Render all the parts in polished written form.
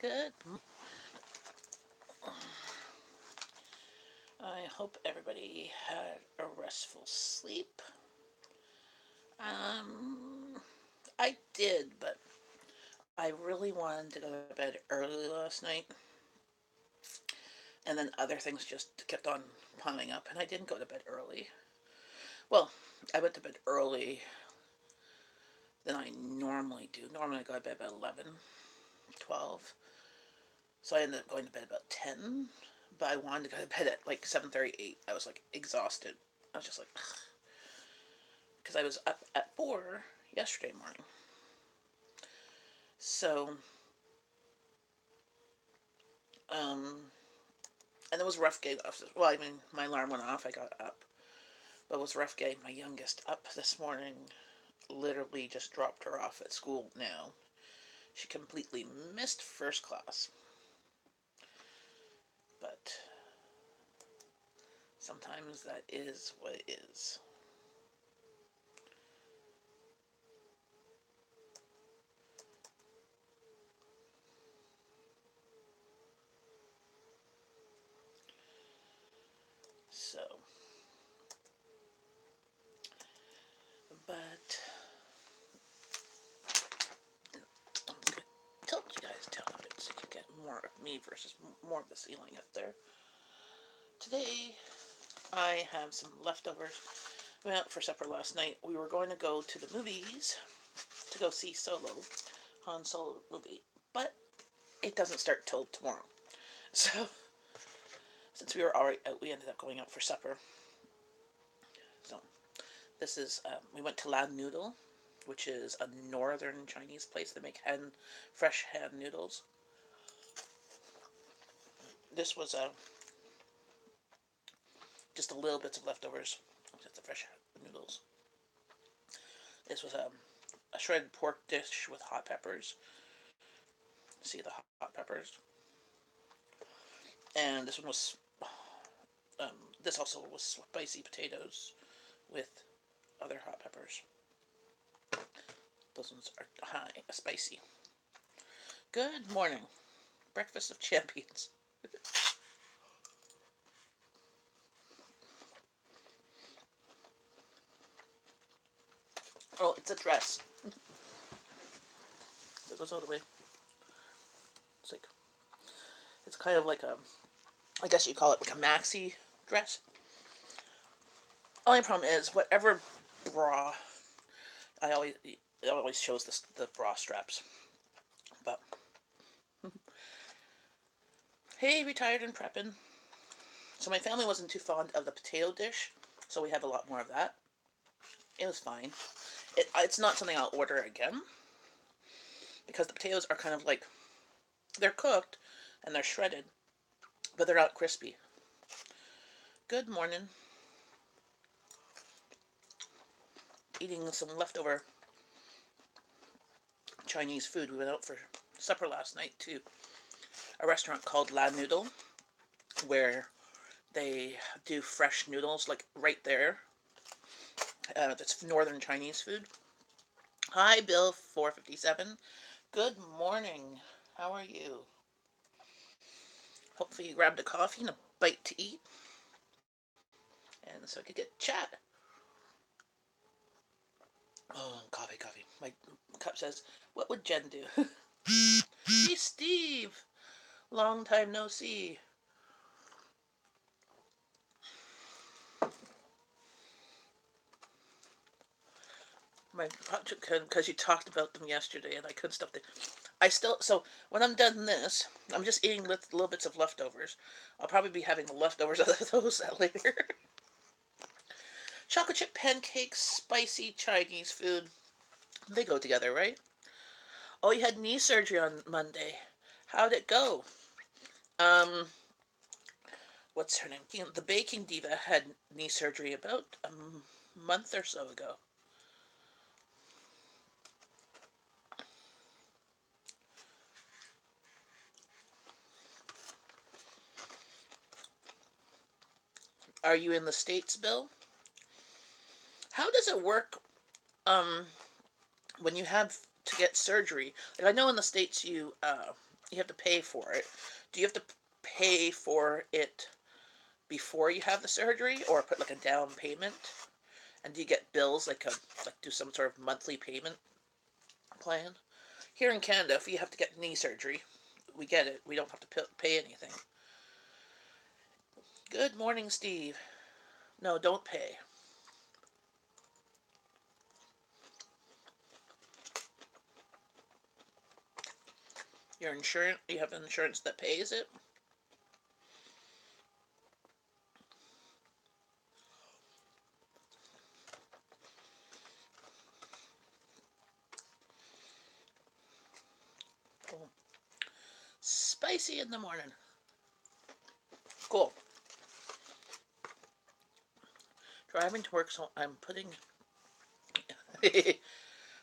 Good. I hope everybody had a restful sleep. I did, but I really wanted to go to bed early last night, and then other things just kept on piling up, and I didn't go to bed early. Well, I went to bed early than I normally do. Normally I go to bed about 11, 12. So I ended up going to bed about 10, but I wanted to go to bed at like 7:30, 8. I was like exhausted. I was just like, because I was up at 4 yesterday morning. So, um, and it was rough getting off. Well, I mean, my alarm went off. I got up, but it was rough getting my youngest up this morning. Literally just dropped her off at school now. She completely missed first class, but sometimes that is what it is. So, but I'm gonna tilt you guys down a bit so you can get more of me versus more of the ceiling up there. Today, I have some leftovers. We went out for supper last night. We were going to go to the movies to go see Solo, Han Solo movie, but it doesn't start till tomorrow. So, since we were already out, we ended up going out for supper. So, this is, we went to La Noodle, which is a northern Chinese place that make fresh hand noodles. This was just a little bits of leftovers, just the fresh noodles. This was a shredded pork dish with hot peppers. See the hot peppers. And this one was, this also was spicy potatoes with other hot peppers. Those ones are high, spicy. Good morning. Breakfast of champions. Oh, it's a dress. It goes all the way. It's like, it's kind of like a, I guess you call it like a maxi dress. Only problem is, whatever bra, I always, it always shows the bra straps. But, hey, retired and prepping. So my family wasn't too fond of the potato dish, so we have a lot more of that. It was fine. It's not something I'll order again because the potatoes are kind of like, they're cooked and they're shredded, but they're not crispy. Good morning. Eating some leftover Chinese food. We went out for supper last night to a restaurant called La Noodle, where they do fresh noodles like right there. That's northern Chinese food. Hi, Bill 457. Good morning. How are you? Hopefully you grabbed a coffee and a bite to eat, and so I could get chat. Oh, coffee, coffee. My cup says, "What would Jen do?" Hey, Steve. Long time no see. My because you talked about them yesterday, and I couldn't stop. I still so when I'm done this, I'm just eating little bits of leftovers. I'll probably be having the leftovers of those later. Chocolate chip pancakes, spicy Chinese food. They go together, right? Oh, you had knee surgery on Monday. How'd it go? Um, what's her name? The baking diva had knee surgery about a month or so ago. Are you in the States, Bill? How does it work um, when you have to get surgery? Like I know in the States you you have to pay for it. Do you have to pay for it before you have the surgery, or put like a down payment? And do you get bills like do some sort of monthly payment plan? Here in Canada, if you have to get knee surgery, we get it. We don't have to pay anything. Good morning, Steve. No, don't pay. Your insurance, you have insurance that pays it. Cool. Spicy in the morning. Cool. Driving to work, so I'm putting.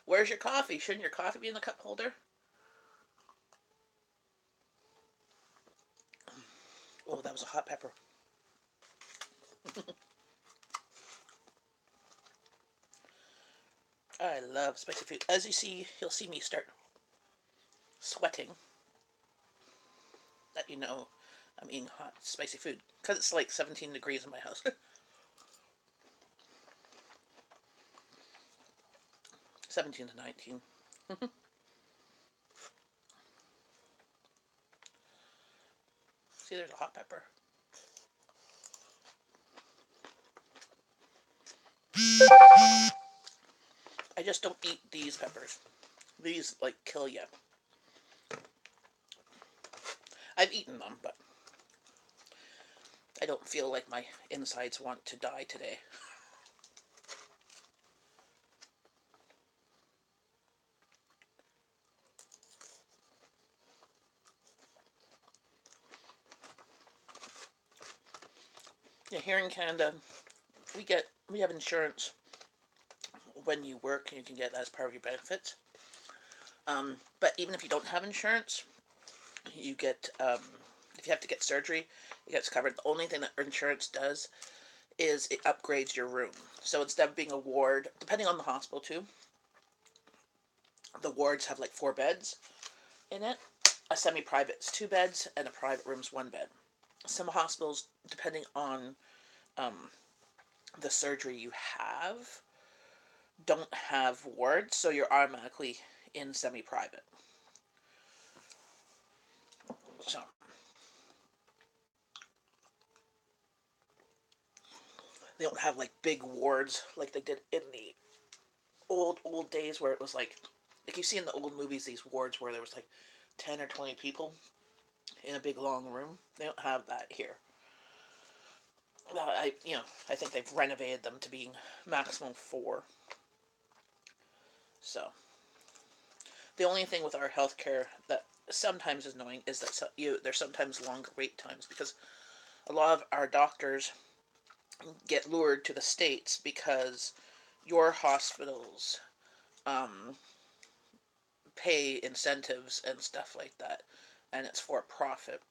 Where's your coffee? Shouldn't your coffee be in the cup holder? Oh, that was a hot pepper. I love spicy food. As you see, you'll see me start sweating. That you know I'm eating hot, spicy food. Because it's like 17 degrees in my house. 17 to 19. See, there's a hot pepper. I just don't eat these peppers. These, like, kill you. I've eaten them, but I don't feel like my insides want to die today. Yeah, here in Canada, we have insurance when you work, and you can get that as part of your benefits. But even if you don't have insurance, you get if you have to get surgery, it gets covered. The only thing that insurance does is it upgrades your room. So instead of being a ward, depending on the hospital too, the wards have like 4 beds in it. A semi-private's 2 beds, and a private room's 1 bed. Some hospitals, depending on um, the surgery you have, don't have wards, so you're automatically in semi-private. So they don't have like big wards like they did in the old days, where it was like you see in the old movies, these wards where there was like 10 or 20 people in a big long room. They don't have that here. I think they've renovated them to being maximum 4. So the only thing with our healthcare that sometimes is annoying is that there's sometimes longer wait times, because a lot of our doctors get lured to the States because your hospitals um, pay incentives and stuff like that, and it's for profit,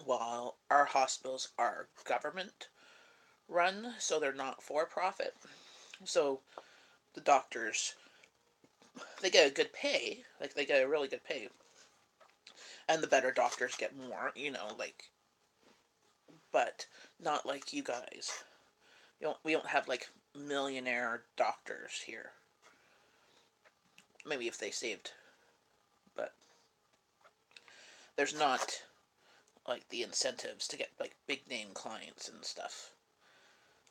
while our hospitals are government run, so they're not for profit. So the doctors, they get a good pay, like they get a really good pay, and the better doctors get more, like, but not like you guys. We don't have like millionaire doctors here. Maybe if they saved, but there's not like the incentives to get like big name clients and stuff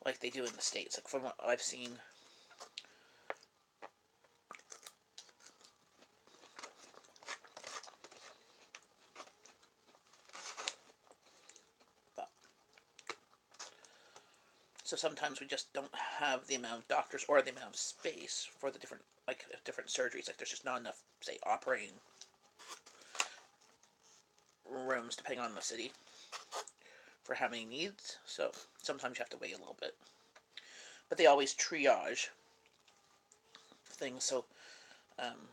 like they do in the States. Like from what I've seen. But, so sometimes we just don't have the amount of doctors or the amount of space for the different surgeries. Like there's just not enough, say, operating rooms depending on the city for how many needs. So sometimes you have to wait a little bit. But they always triage things, so um,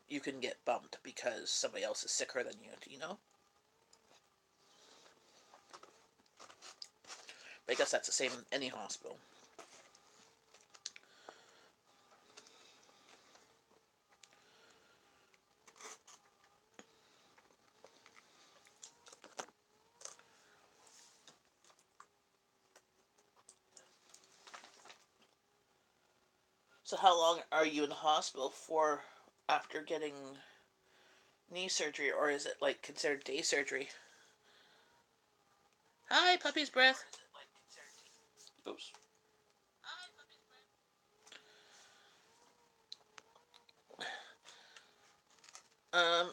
you can get bumped because somebody else is sicker than you. But I guess that's the same in any hospital. So how long are you in the hospital for after getting knee surgery, or is it like considered day surgery? Hi, puppy's breath. Oops.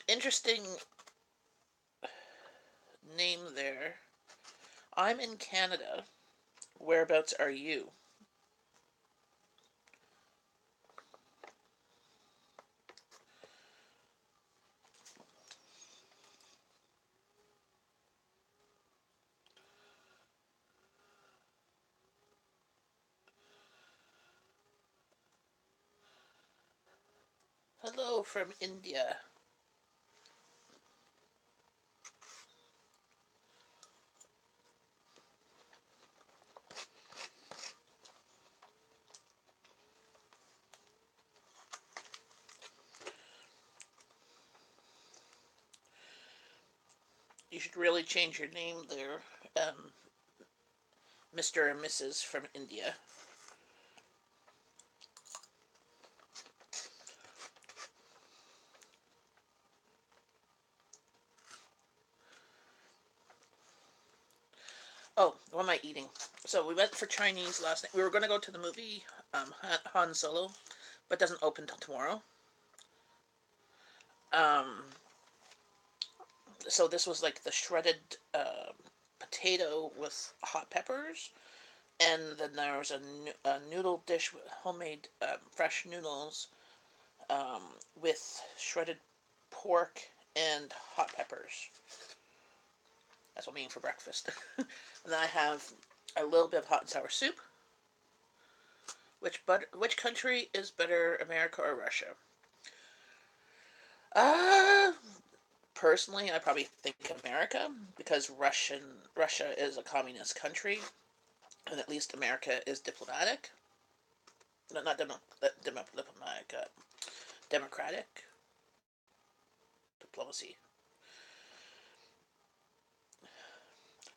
Interesting name there. I'm in Canada. Whereabouts are you? Hello from India. You should really change your name there, Mr. and Mrs. from India. Oh, what am I eating? So we went for Chinese last night. We were going to go to the movie Han Solo, but doesn't open till tomorrow. Um, so this was like the shredded potato with hot peppers, and then there was a noodle dish with homemade fresh noodles um, with shredded pork and hot peppers. That's what I'm eating for breakfast. And then I have a little bit of hot and sour soup. Which country is better, America or Russia? Uh Personally, I probably think America because Russia is a communist country, and at least America is diplomatic. No, not diplomatic, democratic diplomacy.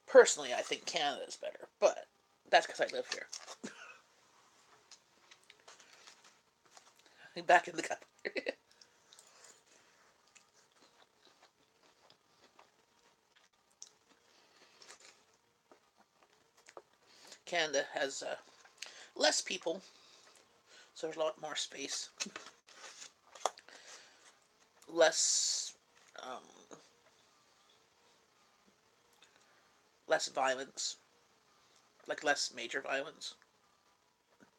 Personally, I think Canada is better, but that's because I live here. Back in the country. Canada has less people, so there's a lot more space, less um, less violence, like less major violence.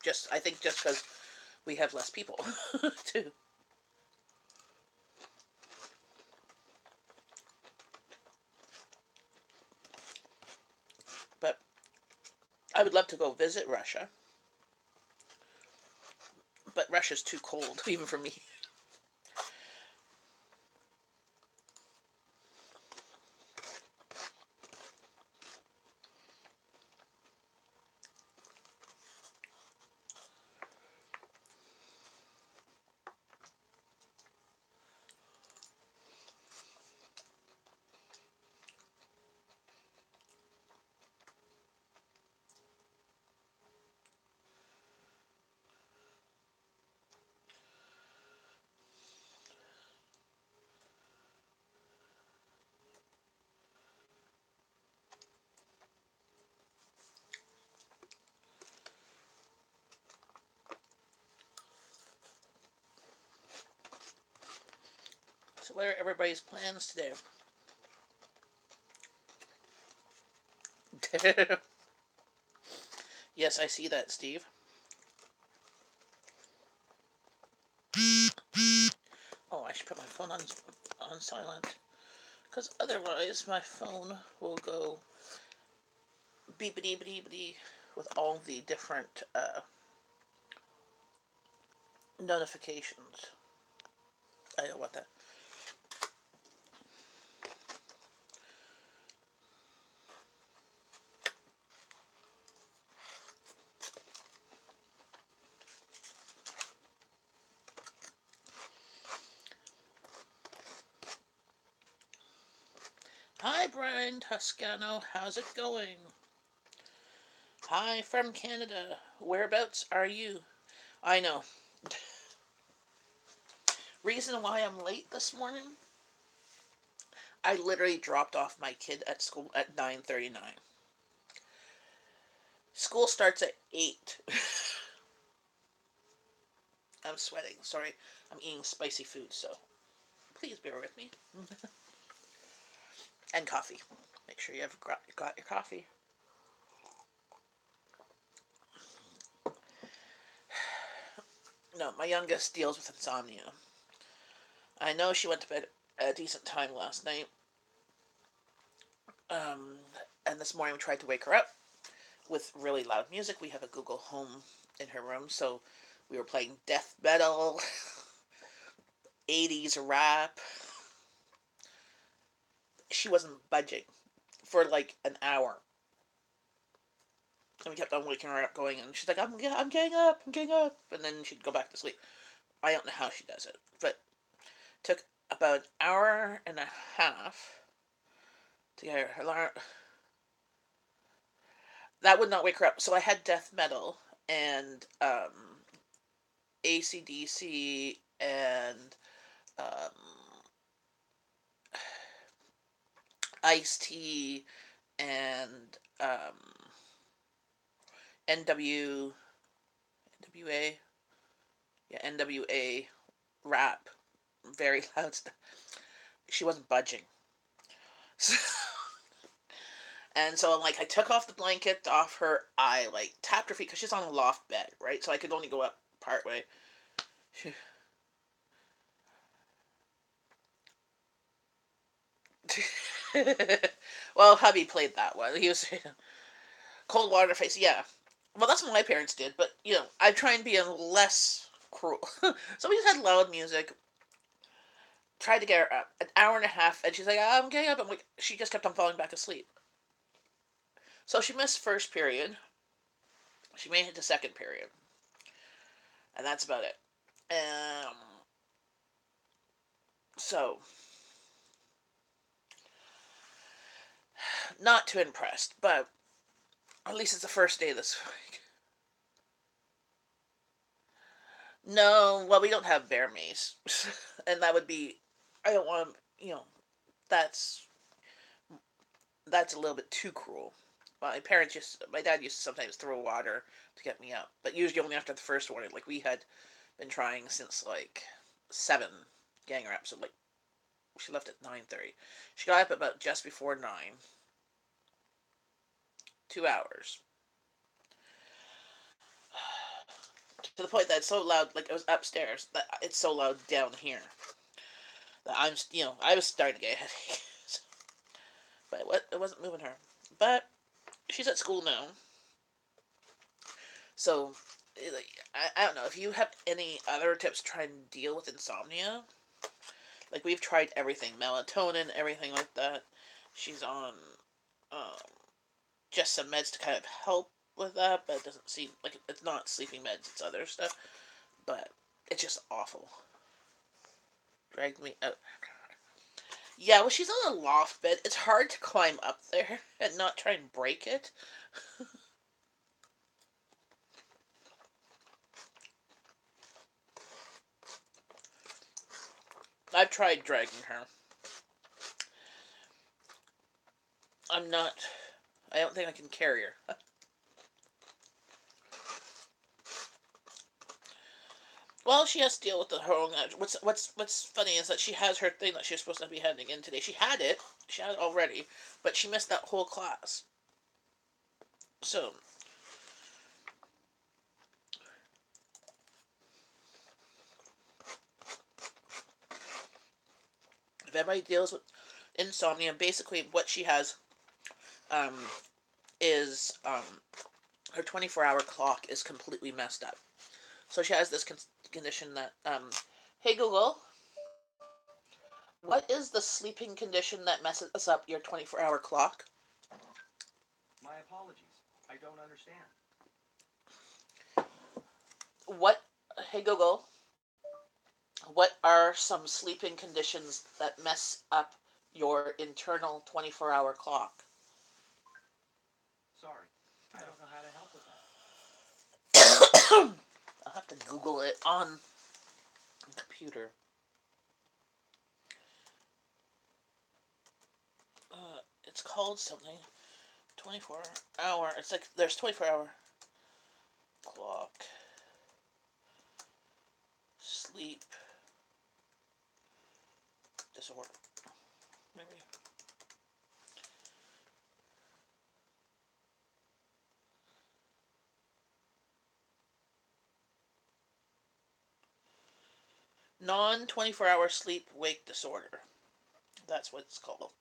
Just I think just because we have less people too. But I would love to go visit Russia, but Russia's too cold even for me. So what are everybody's plans today? Yes, I see that, Steve. Oh, I should put my phone on silent because otherwise my phone will go beepity beepity with all the different notifications. I don't want that. Hi, Brian Toscano. How's it going? Hi from Canada. Whereabouts are you? I know. Reason why I'm late this morning? I literally dropped off my kid at school at 9:39. School starts at 8. I'm sweating. Sorry. I'm eating spicy food, so please bear with me. And coffee. Make sure you have got your coffee. No, my youngest deals with insomnia. I know she went to bed at a decent time last night. Um, and this morning we tried to wake her up with really loud music. We have a Google Home in her room, so we were playing death metal, 80s rap. She wasn't budging for like an hour. And we kept on waking her up, going, and she's like, I'm getting up, I'm getting up. And then she'd go back to sleep. I don't know how she does it, but it took about an hour and a half to get her alarm. That would not wake her up. So I had death metal and ACDC and um, Ice T and NW NWA, yeah, NWA rap, very loud stuff. She wasn't budging. So, and so I'm like, I took off the blanket off her. I like tapped her feet because she's on a loft bed, right? So I could only go up part way. Well, hubby played that one. He was cold water face. Yeah. Well, that's what my parents did, but I try and be a less cruel. So we just had loud music. Tried to get her up an hour and a half, and she's like, "I'm getting up." I'm like, she just kept on falling back asleep. So she missed first period. She made it to second period, and that's about it. Um, so not too impressed, but at least it's the first day this week. No, well, we don't have bear mace, and that would be. I don't want. That's that's a little bit too cruel. My dad used to sometimes throw water to get me up, but usually only after the first warning. Like we had been trying since like 7, getting her up. So like she left at 9:30. She got up about just before 9. 2 hours. To the point that it's so loud, like it was upstairs, that it's so loud down here that I was starting to get a headache. But it wasn't moving her. But she's at school now, so I don't know if you have any other tips to try and deal with insomnia. Like we've tried everything, melatonin, everything like that. She's on um, just some meds to kind of help with that, but it doesn't seem like it's not sleeping meds; it's other stuff. But it's just awful. Dragged me out. Yeah, well, she's on a loft bed. It's hard to climb up there and not try and break it. I've tried dragging her. I'm not. I don't think I can carry her. Well, she has to deal with her own. What's funny is that she has her thing that she's supposed to be handing in today. She had it. She had it already, but she missed that whole class. So if everybody deals with insomnia, basically what she has um, is her 24-hour clock is completely messed up. So she has this condition that hey Google, what is the sleeping condition that messes up your 24-hour clock? My apologies. I don't understand. What Hey Google, what are some sleeping conditions that mess up your internal 24-hour clock? Sorry. I don't know how to help with that. I'll have to Google it on the computer. It's called something. 24 hour. It's like there's 24-hour clock. Sleep disorder. Maybe. Non 24-hour sleep wake disorder. That's what it's called.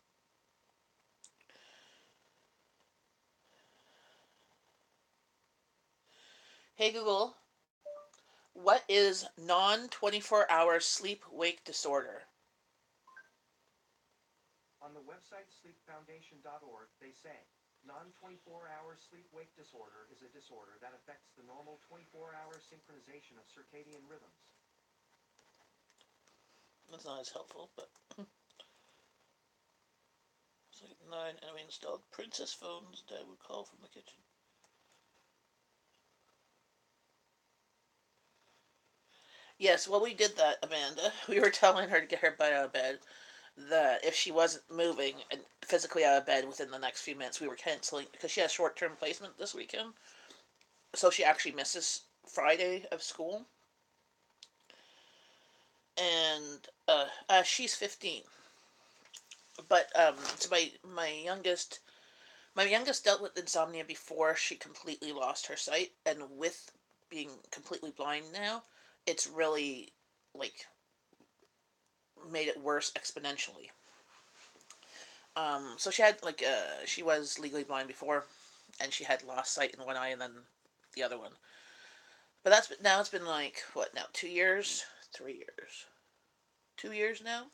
Hey Google, what is non 24-hour sleep wake disorder? On the website sleepfoundation.org, they say non-24-hour sleep-wake disorder is a disorder that affects the normal 24-hour synchronization of circadian rhythms. That's not as helpful, but it's like 9 enemy installed Princess phones that would call from the kitchen. Yes, well, we did that, Amanda. We were telling her to get her butt out of bed. That if she wasn't moving and physically out of bed within the next few minutes, we were canceling because she has short-term placement this weekend. So she actually misses Friday of school, and she's 15. But so my youngest dealt with insomnia before she completely lost her sight, and with being completely blind now, it's really like made it worse exponentially. So she had she was legally blind before, and she had lost sight in one eye and then the other one. But now it's been like what now 2 years, 3 years, 2 years now,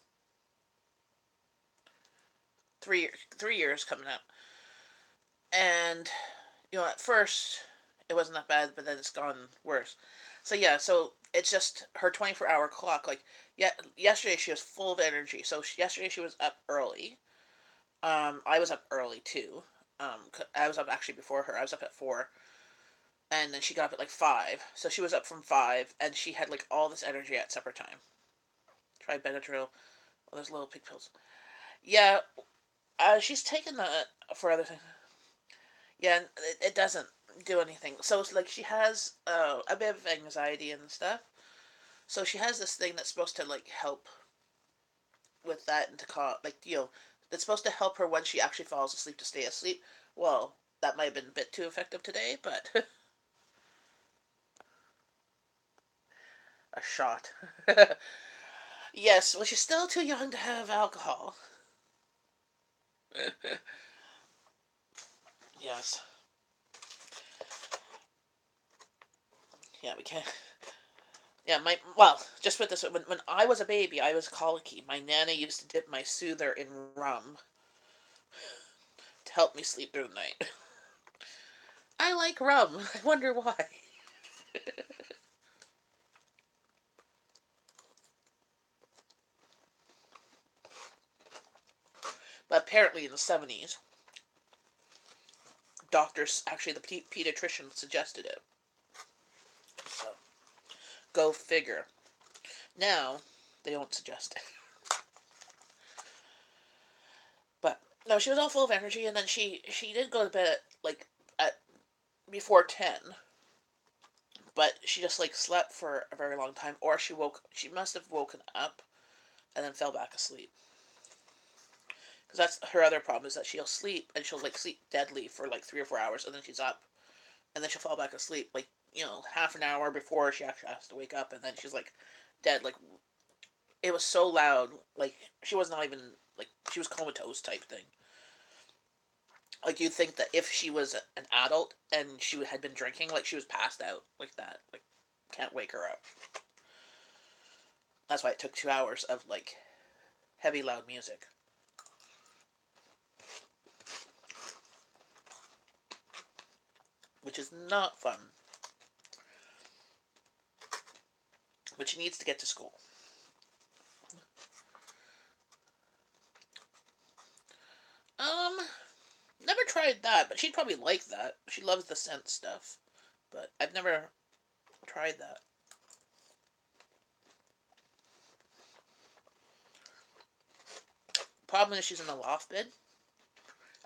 3 years coming up, and at first it wasn't that bad, but then it's gone worse. So yeah, so it's just her 24-hour clock. Like yeah, yesterday she was full of energy. So yesterday she was up early. I was up early too. I was up actually before her. I was up at 4, and then she got up at like 5. So she was up from 5, and she had like all this energy at supper time. Try Benadryl, all those little pig pills. Yeah, she's taken that for other things. Yeah, it doesn't do anything. So it's like she has a bit of anxiety and stuff. So she has this thing that's supposed to like help with that and to call that's supposed to help her when she actually falls asleep to stay asleep. Well, that might have been a bit too effective today, but a shot. Yes, well, she's still too young to have alcohol. Yes. Yeah, we can't. Yeah, just put this when I was a baby, I was colicky. My nana used to dip my soother in rum to help me sleep through the night. I like rum. I wonder why. But apparently in the 70s, doctors, actually the pediatrician suggested it. So, go figure. Now, they don't suggest it. But no, she was all full of energy, and then she did go to bed at before 10, but she just like slept for a very long time, or she must have woken up and then fell back asleep. Because that's her other problem, is that she'll sleep and she'll like sleep deadly for like 3 or 4 hours, and then she's up, and then she'll fall back asleep like half an hour before she actually has to wake up, and then she's like dead. Like it was so loud, like she was not even like she was comatose type thing. Like you'd think that if she was an adult and she had been drinking, like she was passed out like that, like can't wake her up. That's why it took 2 hours of like heavy loud music, which is not fun. But she needs to get to school. Um, Never tried that, but she'd probably like that. She loves the scent stuff, but I've never tried that. Problem is she's in the loft bed,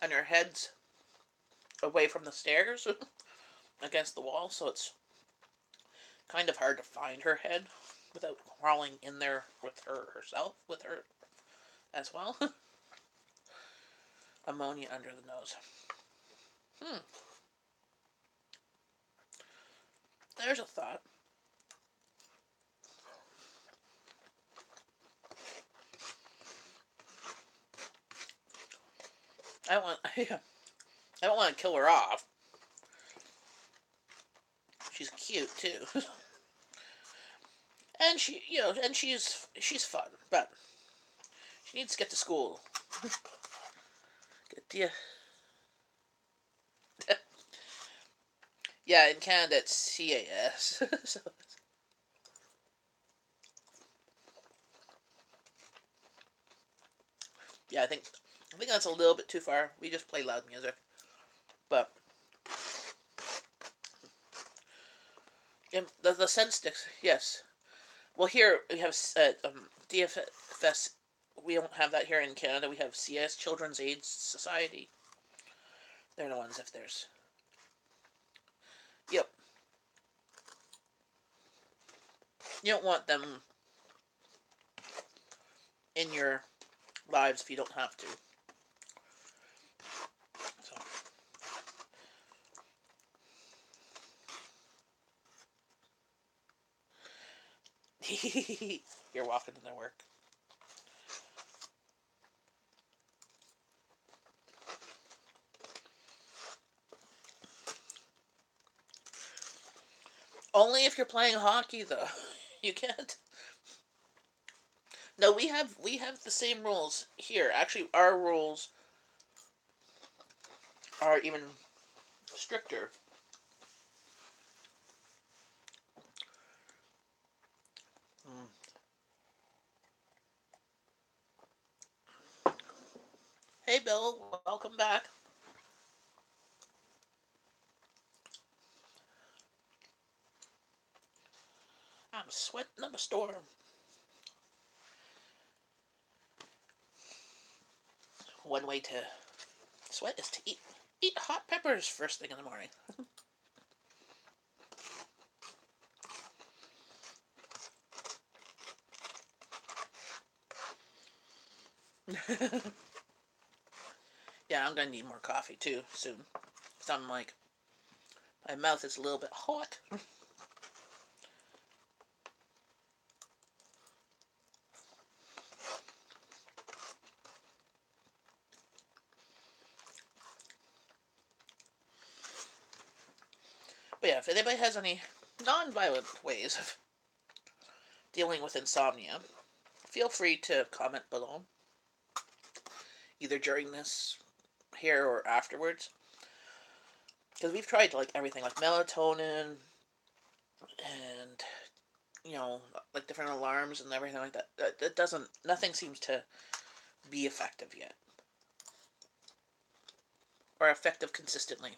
and her head's away from the stairs against the wall, so it's kind of hard to find her head without crawling in there with her herself, with her as well. Ammonia under the nose. There's a thought. I don't want. I don't want to kill her off. She's cute too, and she's fun, but she needs to get to school. Get the Yeah, in Canada it's CAS. So, yeah, I think that's a little bit too far. We just play loud music, but the sense sticks. Yes. Well, here we have DFS. We don't have that here in Canada. We have CS, Children's Aid Society. They're the ones if there's. Yep. You don't want them in your lives if you don't have to. So. You're walking to their work. Only if you're playing hockey, though. You can't. No, we have the same rules here. Actually, our rules are even stricter. Mm. Hey, Bill, welcome back. I'm sweating up a storm. One way to sweat is to eat hot peppers first thing in the morning. Yeah, I'm gonna need more coffee too soon. Cause I'm like, my mouth is a little bit hot. But yeah, if anybody has any non-violent ways of dealing with insomnia, feel free to comment below, either during this here or afterwards. Because we've tried like everything, like melatonin and like different alarms and everything like that. It doesn't. Nothing seems to be effective yet, or effective consistently.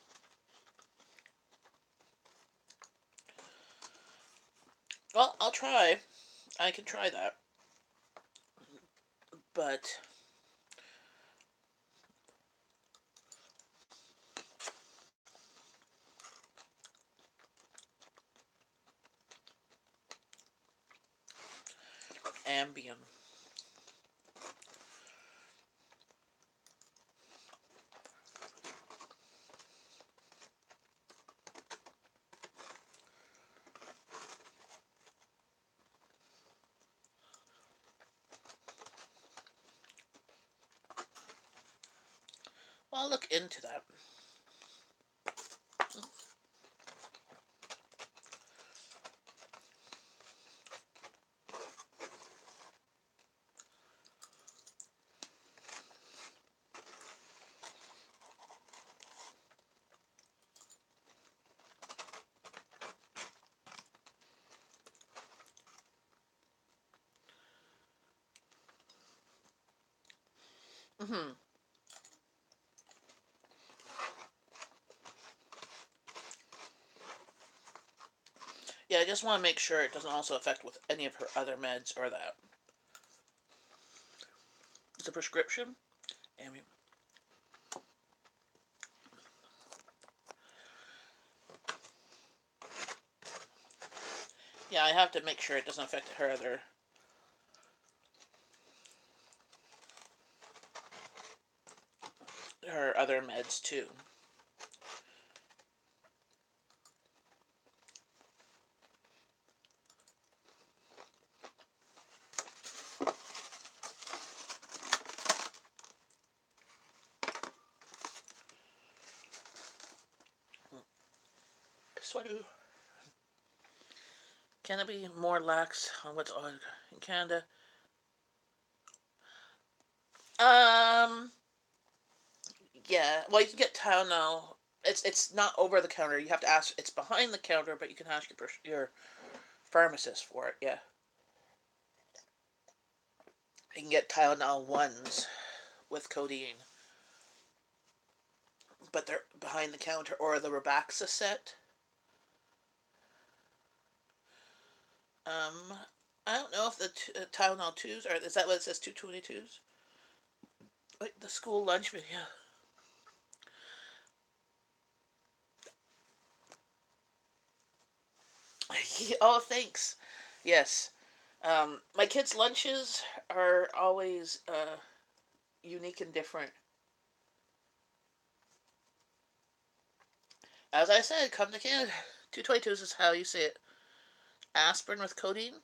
Well, I'll try. I can try that, but Ambien. Well, I'll look into that. Hmm. Yeah, I just want to make sure it doesn't also affect with any of her other meds or that. It's a prescription. And we, yeah, I have to make sure it doesn't affect her other meds too. Sweaty. Can it be more lax on what's on in Canada? Um, yeah. Well, you can get Tylenol. It's not over the counter. You have to ask. It's behind the counter, but you can ask your pharmacist for it. Yeah, you can get Tylenol ones with codeine, but they're behind the counter, or the Rebaxa set. Um, I don't know if the Tylenol twos are. Is that what it says? 222s. Like the school lunch video. Oh, thanks. Yes. My kids' lunches are always unique and different. As I said, come to Canada. 222s is how you say it. Aspirin with codeine.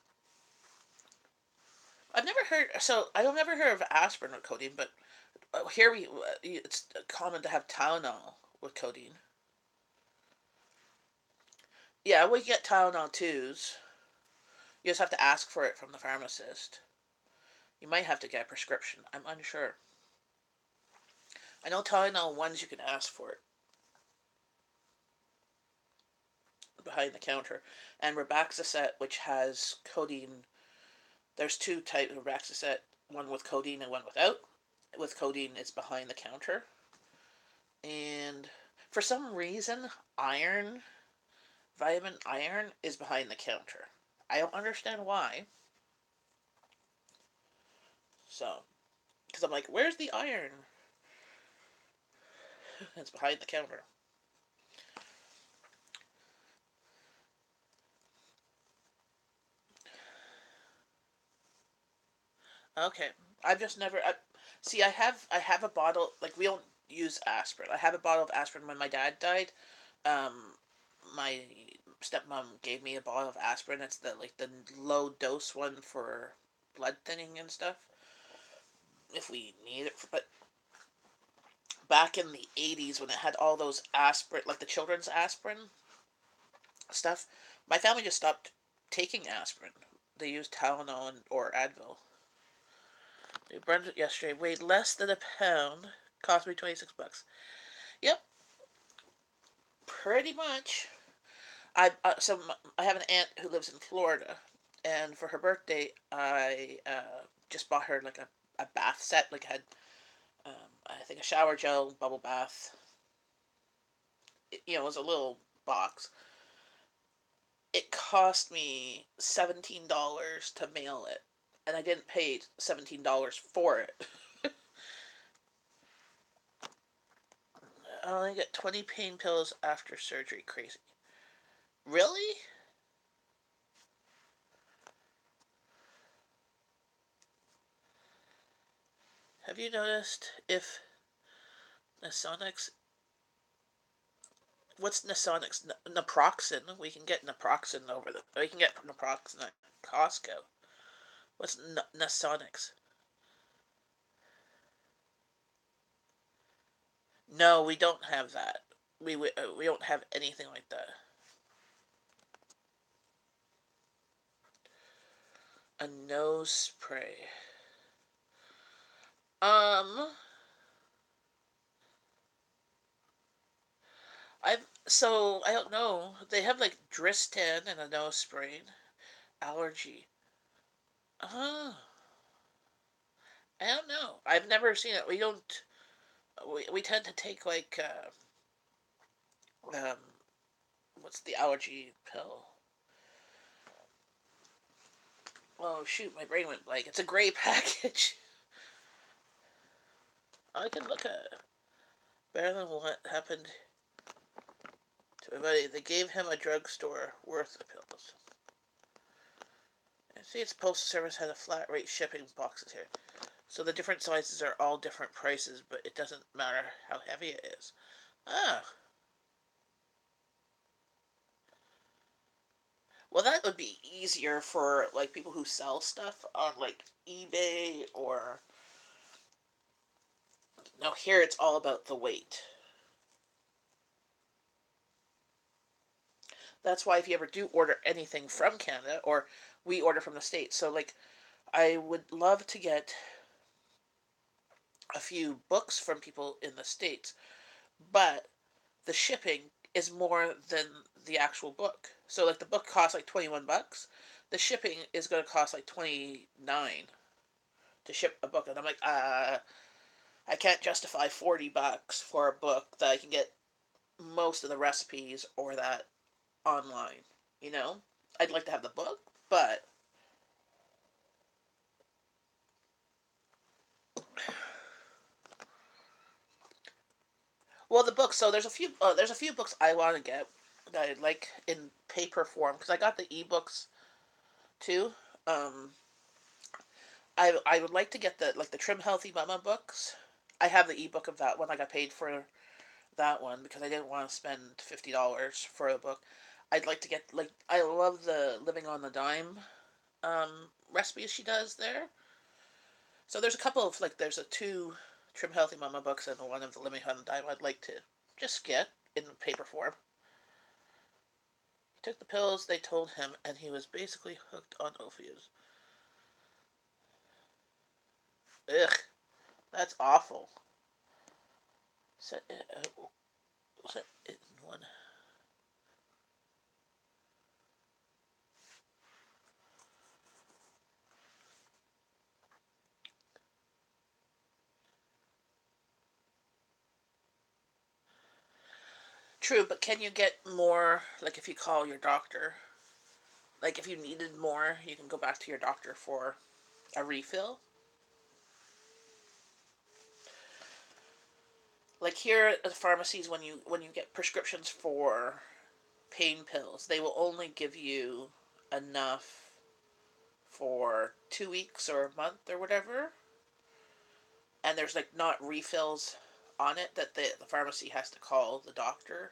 I've never heard. So I don't never heard of aspirin with codeine, but here it's common to have Tylenol with codeine. Yeah, we get Tylenol twos. You just have to ask for it from the pharmacist. You might have to get a prescription. I'm unsure. I know Tylenol ones you can ask for it behind the counter, and Robaxacet, which has codeine. There's two types of Robaxacet, one with codeine and one without. With codeine, it's behind the counter, and for some reason, iron, vitamin iron, is behind the counter. I don't understand why. So, because I'm like, where's the iron? It's behind the counter. Okay, I've just never. See, I have a bottle. Like we don't use aspirin. I have a bottle of aspirin when my dad died. Um, my stepmom gave me a bottle of aspirin. It's the low dose one for blood thinning and stuff. If we need it, but back in the 80s when it had all those aspirin, like the children's aspirin stuff, my family just stopped taking aspirin. They used Tylenol or Advil. New Brunswick yesterday weighed less than a pound. Cost me $26. Yep, pretty much. I have an aunt who lives in Florida, and for her birthday, I just bought her like a bath set. Like had I think a shower gel, bubble bath. It was a little box. It cost me $17 to mail it, and I didn't pay $17 for it. I only get 20 pain pills after surgery. Crazy. Really? Have you noticed if Nasonex? What's Nasonex? Naproxen. We can get naproxen over the. We can get naproxen at Costco. What's Nasonex? No, we don't have that. We don't have anything like that. A nose spray. Um, I don't know. They have like Dristan and a nose spray. Allergy. Oh, I don't know. I've never seen it. We don't. We tend to take like um, what's the allergy pill? Oh shoot, my brain went blank. It's a gray package. I can look at it. Better than what happened to my buddy. They gave him a drugstore worth of pills. I see its postal service has a flat rate shipping boxes here. So the different sizes are all different prices, but it doesn't matter how heavy it is. Ah, well, that would be easier for like people who sell stuff on like eBay or no. Here it's all about the weight. That's why if you ever do order anything from Canada or we order from the States, so like I would love to get a few books from people in the States, but the shipping is more than the actual book. So like the book costs like $21. The shipping is going to cost like 29 to ship a book, and I'm like, I can't justify $40 for a book that I can get most of the recipes or that online. You know, I'd like to have the book, but well, the book. So there's a few books I want to get that I'd like in paper form because I got the ebooks too. Um, I would like to get the Trim Healthy Mama books. I have the ebook of that one. I got paid for that one because I didn't want to spend $50 for a book. I'd like to get like I love the Living on the Dime recipes she does there. So there's a couple of like there's a two Trim Healthy Mama books and one of the Living on the Dime I'd like to just get in paper form. He took the pills they told him and he was basically hooked on opioids. Ugh, that's awful. Set it, set it in one. True, but can you get more? Like if you call your doctor, like if you needed more, you can go back to your doctor for a refill. Like here at the pharmacies, when you get prescriptions for pain pills, they will only give you enough for 2 weeks or a month or whatever, and there's like not refills on it that the pharmacy has to call the doctor.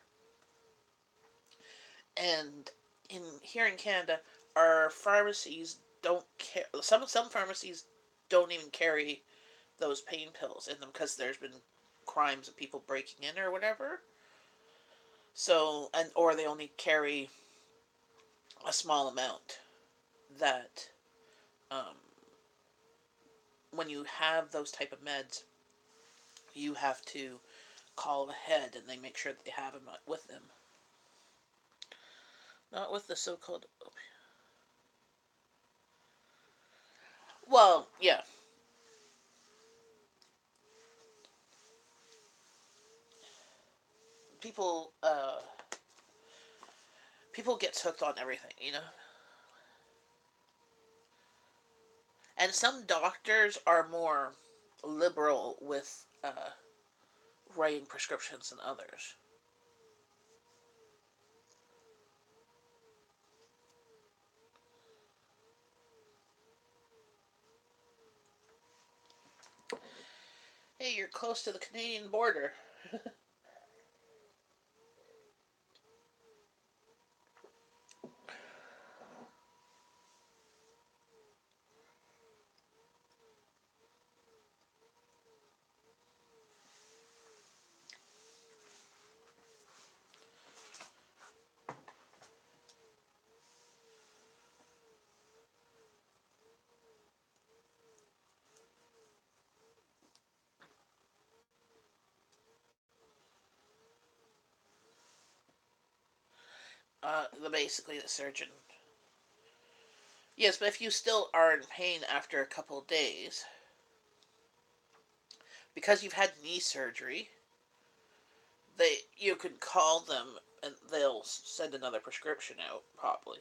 And in here in Canada, our pharmacies don't care. Some pharmacies don't even carry those pain pills in them because there's been crimes of people breaking in or whatever. So and or they only carry a small amount that um, when you have those type of meds, you have to call ahead and they make sure that they have them with them. Not with the so-called. Well, yeah, people people get hooked on everything, you know. And some doctors are more liberal with writing prescriptions than others. Hey, you're close to the Canadian border. Basically the surgeon. Yes, but if you still are in pain after a couple of days because you've had knee surgery, they you could call them and they'll send another prescription out probably.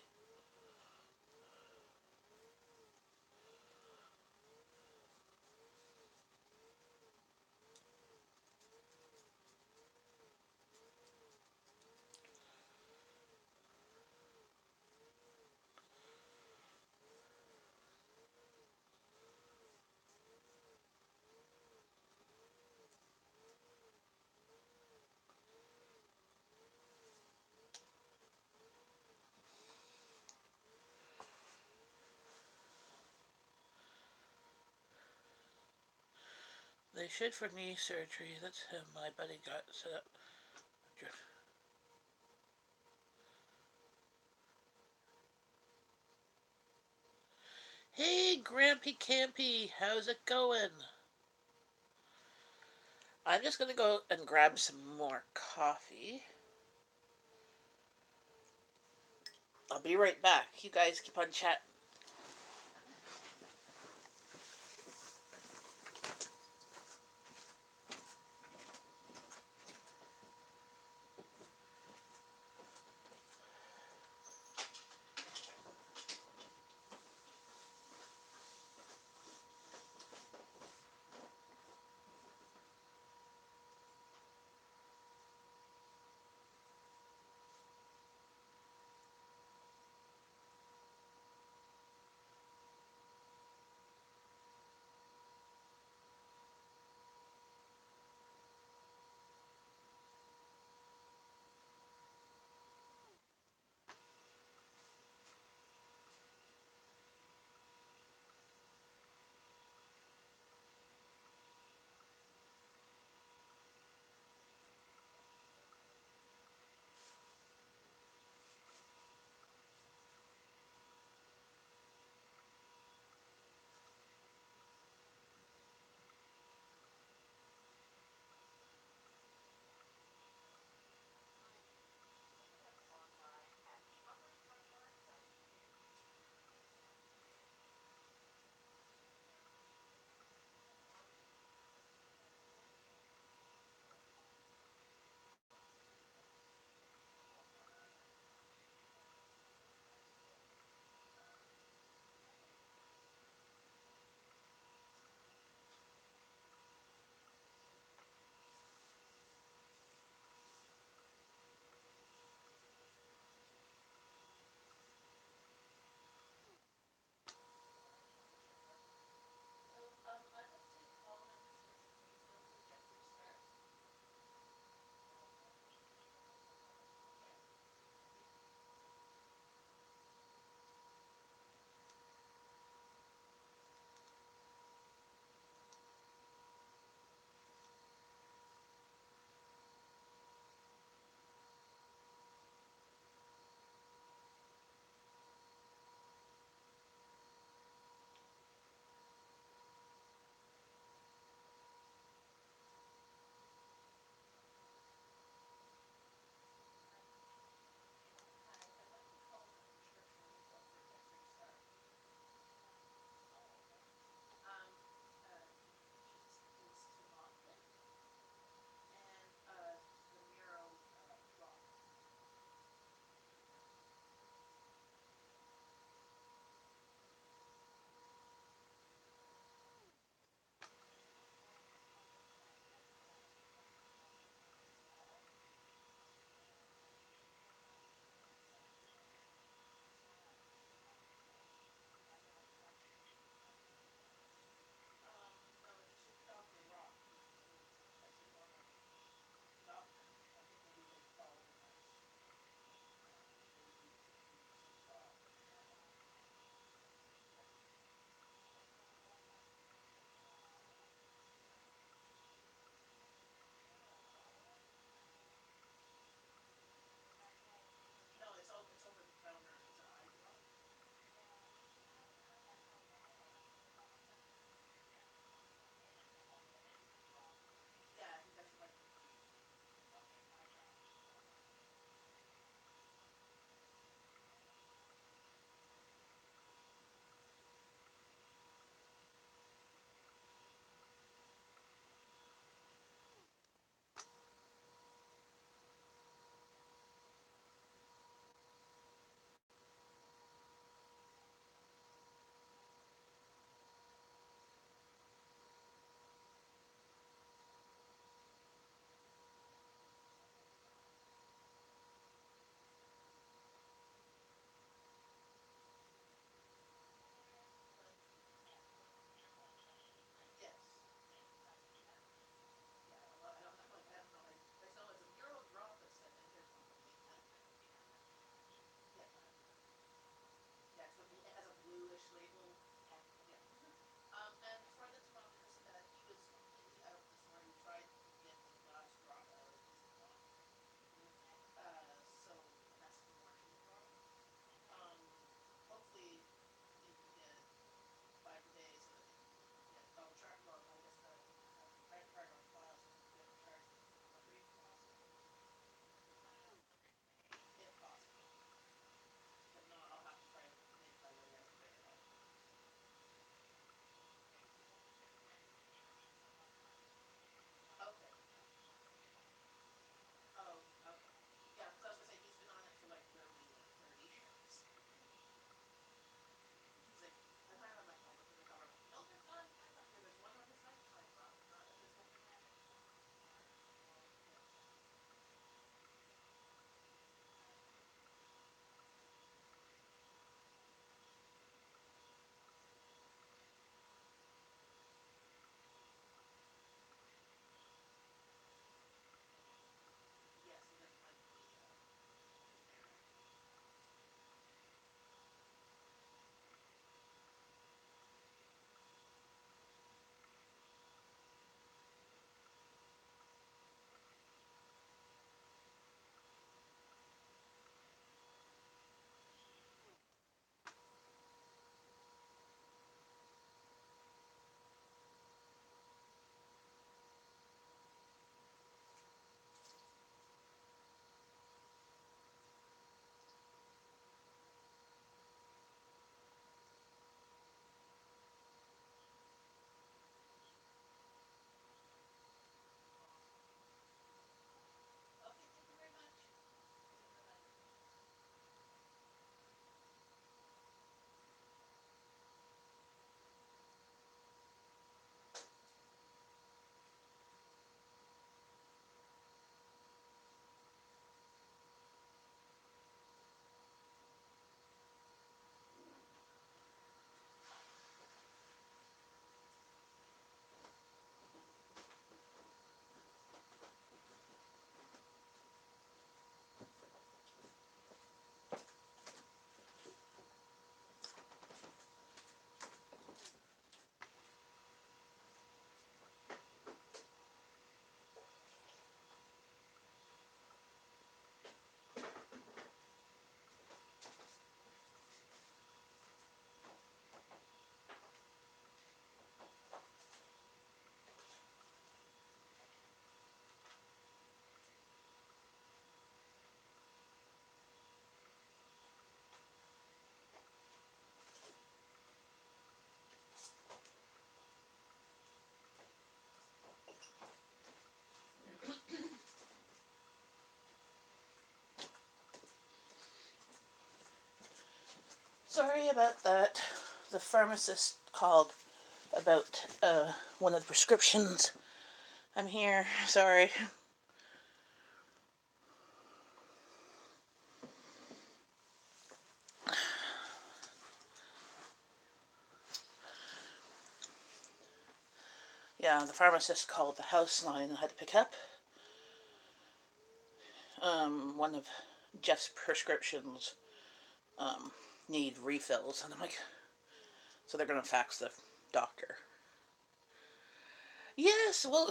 They should for knee surgery. That's him. My buddy got set up. Hey, Grampy Campy, how's it going? I'm just gonna go and grab some more coffee. I'll be right back. You guys keep on chatting. Sorry about that. The pharmacist called about one of the prescriptions. I'm here. Sorry. Yeah, the pharmacist called the house line and had to pick up one of Jeff's prescriptions need refills, and I'm like, so they're gonna fax the doctor. Yes, well,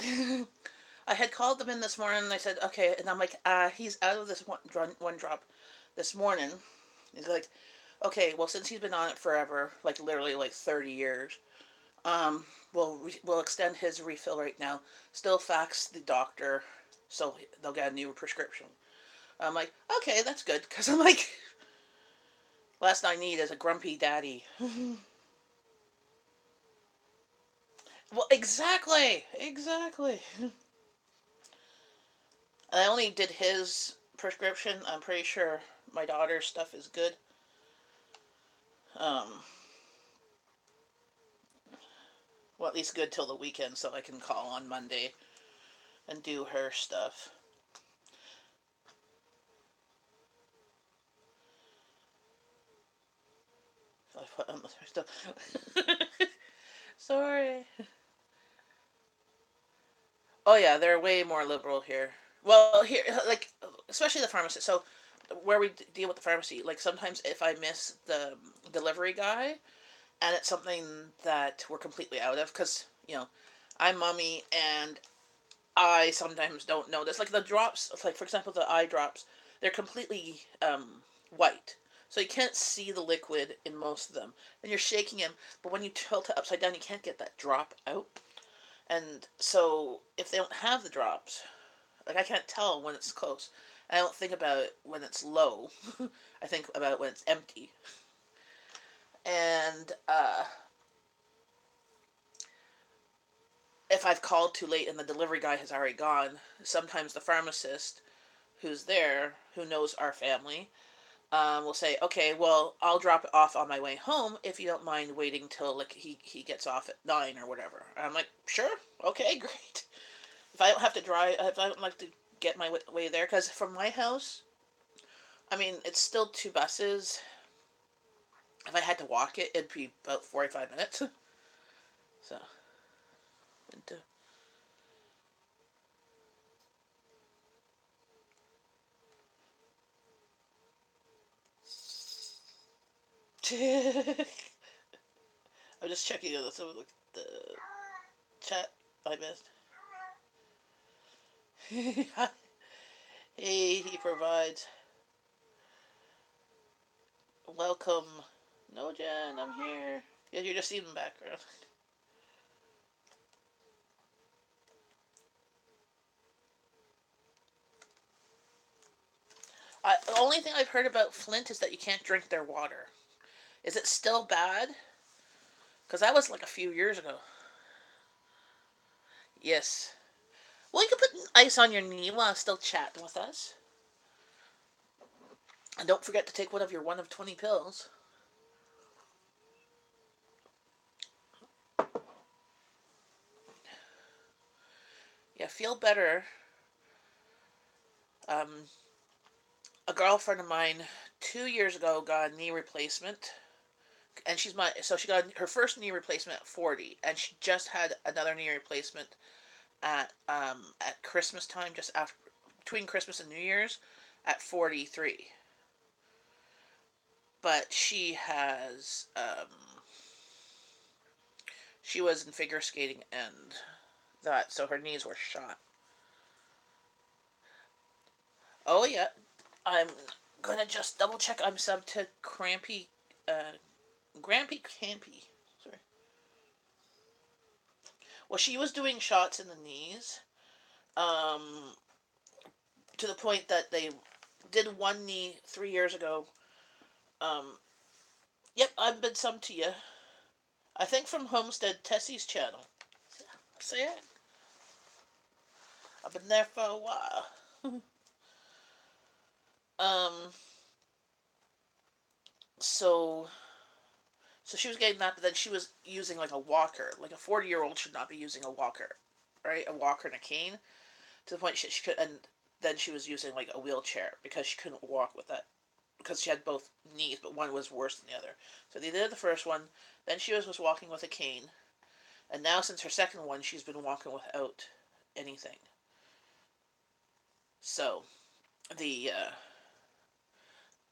I had called them in this morning, and I said, okay, and I'm like, he's out of this one drop this morning. He's like, okay, well, since he's been on it forever, like literally like 30 years, um, we'll extend his refill right now. Still fax the doctor, so they'll get a new prescription. I'm like, okay, that's good, because I'm like, last I need is a grumpy daddy. Well, exactly, exactly. I only did his prescription. I'm pretty sure my daughter's stuff is good. Um, well, at least good till the weekend, so I can call on Monday and do her stuff. So I put on her stuff. Sorry. Oh yeah, they're way more liberal here. Well, here, like, especially the pharmacy. So, where we deal with the pharmacy, like sometimes if I miss the delivery guy, and it's something that we're completely out of, because I'm mommy and I sometimes don't notice. Like the drops, like for example, the eye drops, they're completely white. So you can't see the liquid in most of them. And you're shaking them, but when you tilt it upside down, you can't get that drop out. And so if they don't have the drops, like I can't tell when it's close. And I don't think about it when it's low. I think about it when it's empty. And if I've called too late and the delivery guy has already gone, sometimes the pharmacist who's there, who knows our family, will say, "Okay, well, I'll drop it off on my way home if you don't mind waiting till like he gets off at 9 or whatever." And I'm like, "Sure, okay, great." If I don't have to drive, if I don't like to get my way there, because from my house, I mean, it's still 2 buses. If I had to walk it, it'd be about 45 minutes. So, and, I'm just checking some of the chat I missed. Hey, he provides. Welcome. No, Jen, I'm here. Yeah, you're just seeing the background. The only thing I've heard about Flint is that you can't drink their water. Is it still bad? Because that was like a few years ago. Yes. Well, you can put ice on your knee while still chatting with us. And don't forget to take one of your 1 of 20 pills. Yeah, feel better. Um, a girlfriend of mine 2 years ago got a knee replacement, and she got her first knee replacement at 40, and she just had another knee replacement at Christmas time, just after between Christmas and New Year's, at 43. But she was in figure skating and that, so her knees were shot. Oh yeah, I'm gonna just double check. I'm sub to Crampy, Grampy Campy. Sorry. Well, she was doing shots in the knees, um, to the point that they did one knee 3 years ago. Um, yep, I've been sub to you. I think from Homestead Tessie's channel. See it? I've been there for a while. um, so So she was getting that, but then she was using like a walker. Like a 40-year-old should not be using a walker, right? A walker and a cane to the point she could, and then she was using like a wheelchair because she couldn't walk with that because she had both knees, but one was worse than the other. So they did the first one. Then she was walking with a cane, and now since her second one, she's been walking without anything. So the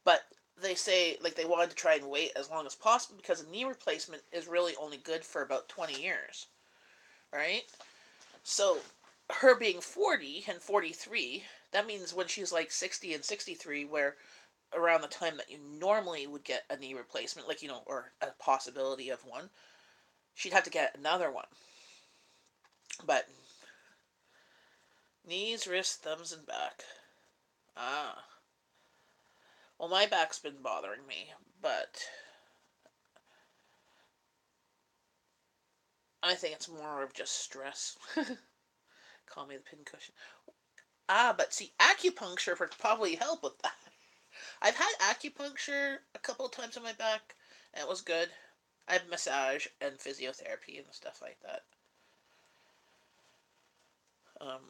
but they say like they wanted to try and wait as long as possible because a knee replacement is really only good for about 20 years, right? So her being 40 and 43, that means when she's like 60 and 63, where around the time that you normally would get a knee replacement, like, or a possibility of one, she'd have to get another one. But knees, wrists, thumbs, and back. Ah. Well, my back's been bothering me, but I think it's more of just stress. Call me the pincushion. Ah, but see, acupuncture would probably help with that. I've had acupuncture a couple of times on my back, and it was good. I have massage and physiotherapy and stuff like that. Um,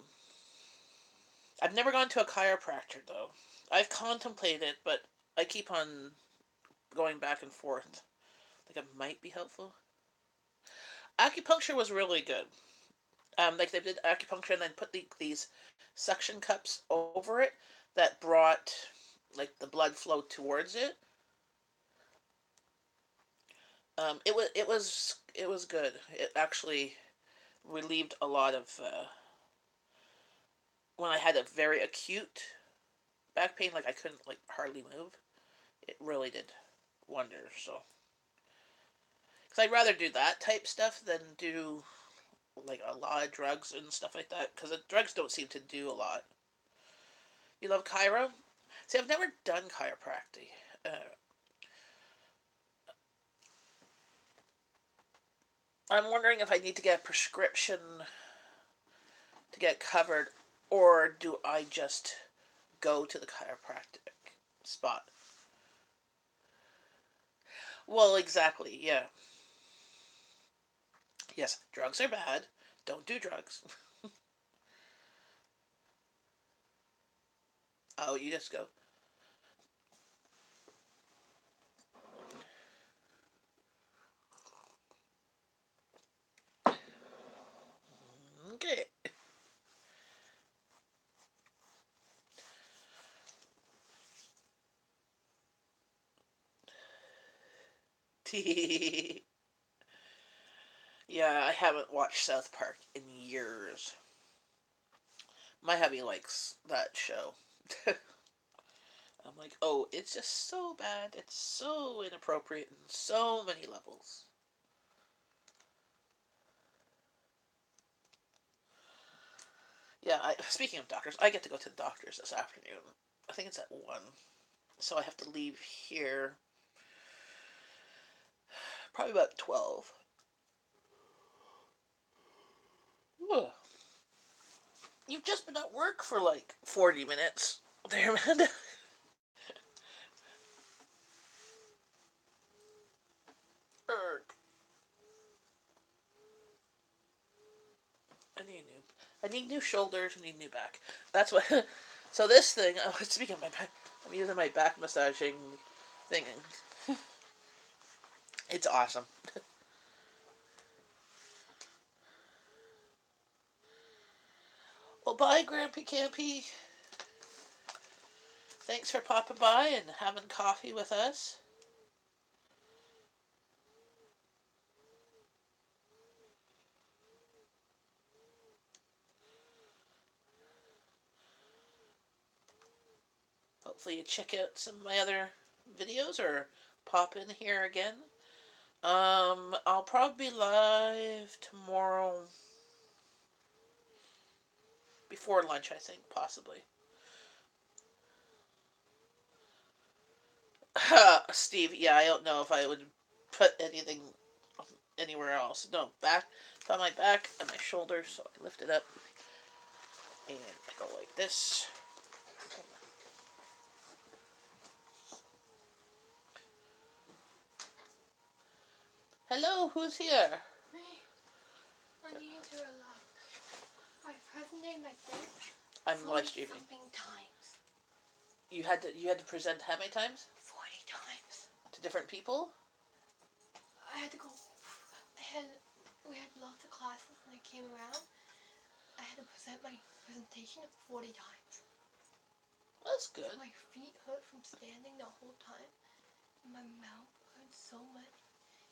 I've never gone to a chiropractor though. I've contemplated it, but I keep on going back and forth. Like it might be helpful. Acupuncture was really good. Like they did acupuncture and then put these suction cups over it that brought like the blood flow towards it. It was good. It actually relieved a lot of when I had a very acute back pain, like I couldn't like hardly move. It really did wonders. So, because I'd rather do that type stuff than do like a lot of drugs and stuff like that. Because the drugs don't seem to do a lot. You love chiro? See, I've never done chiropractic. I'm wondering if I need to get a prescription to get covered, or do I just go to the chiropractic spot? Well, exactly, yeah. Yes, drugs are bad. Don't do drugs. Oh, you just go. Okay. Yeah, I haven't watched South Park in years. My hubby likes that show. I'm like, oh, it's just so bad. It's so inappropriate in so many levels. Yeah, speaking of doctors, I get to go to the doctors this afternoon. I think it's at 1. So I have to leave here probably about 12. Ugh. You've just been at work for like 40 minutes. There, man. I need new. I need new shoulders. I need new back. That's what. So this thing. Oh, speaking of my back, I'm using my back massaging thing. It's awesome. Well, bye, Grampy Campy. Thanks for popping by and having coffee with us. Hopefully, you check out some of my other videos or pop in here again. I'll probably be live tomorrow before lunch, I think, possibly. Steve, yeah, I don't know if I would put anything anywhere else. No, back, on my back and my shoulders, so I lift it up and I go like this. Hello, who's here? Me. I need to allow my presenting my thing I'm live 40 streaming. something times. You had to present how many times? 40 times. To different people? I had to go. We had lots of classes and I came around. I had to present my presentation 40 times. That's good. My feet hurt from standing the whole time. And my mouth hurt so much.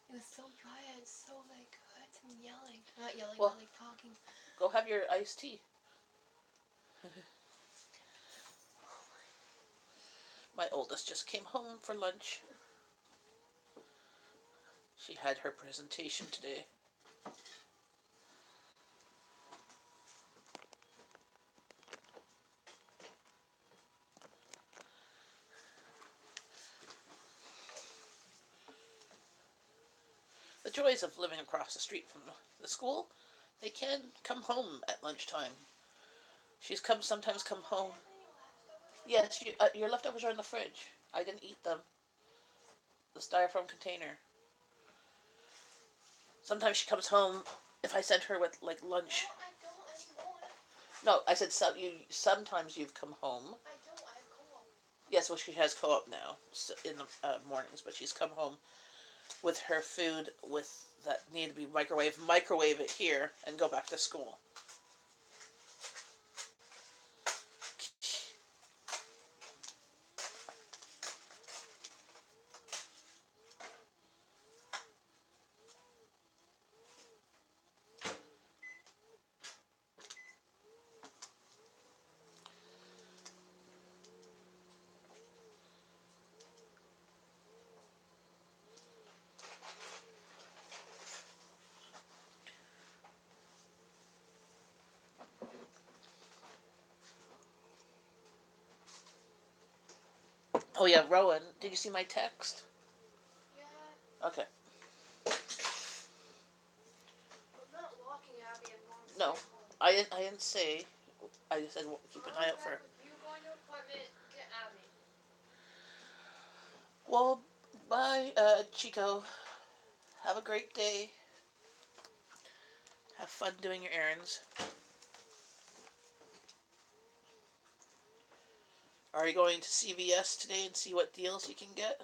It was so dry. I was so hurt from yelling. Not yelling, Well, but talking. Go have your iced tea. My oldest just came home for lunch. She had her presentation today. The joys of living across the street from the school, they can come home at lunchtime. She's sometimes come home. Yes, your leftovers are in the fridge. I didn't eat them. The styrofoam container. Sometimes she comes home if I send her with like lunch. No, I don't anymore. No, I said sometimes you've come home. I don't. I have co-op. Yes, well she has co-op now in the mornings, but she's come home with her food with that need to be microwave it here and go back to school. Oh yeah, Rowan, did you see my text? Yeah. Okay. I'm not walking Abby. I'm going No, straight home. I didn't say. I just said keep an eye out for her. You going to equipment? Get Abby. Well, bye, Chico. Have a great day. Have fun doing your errands. Are you going to CVS today and see what deals you can get?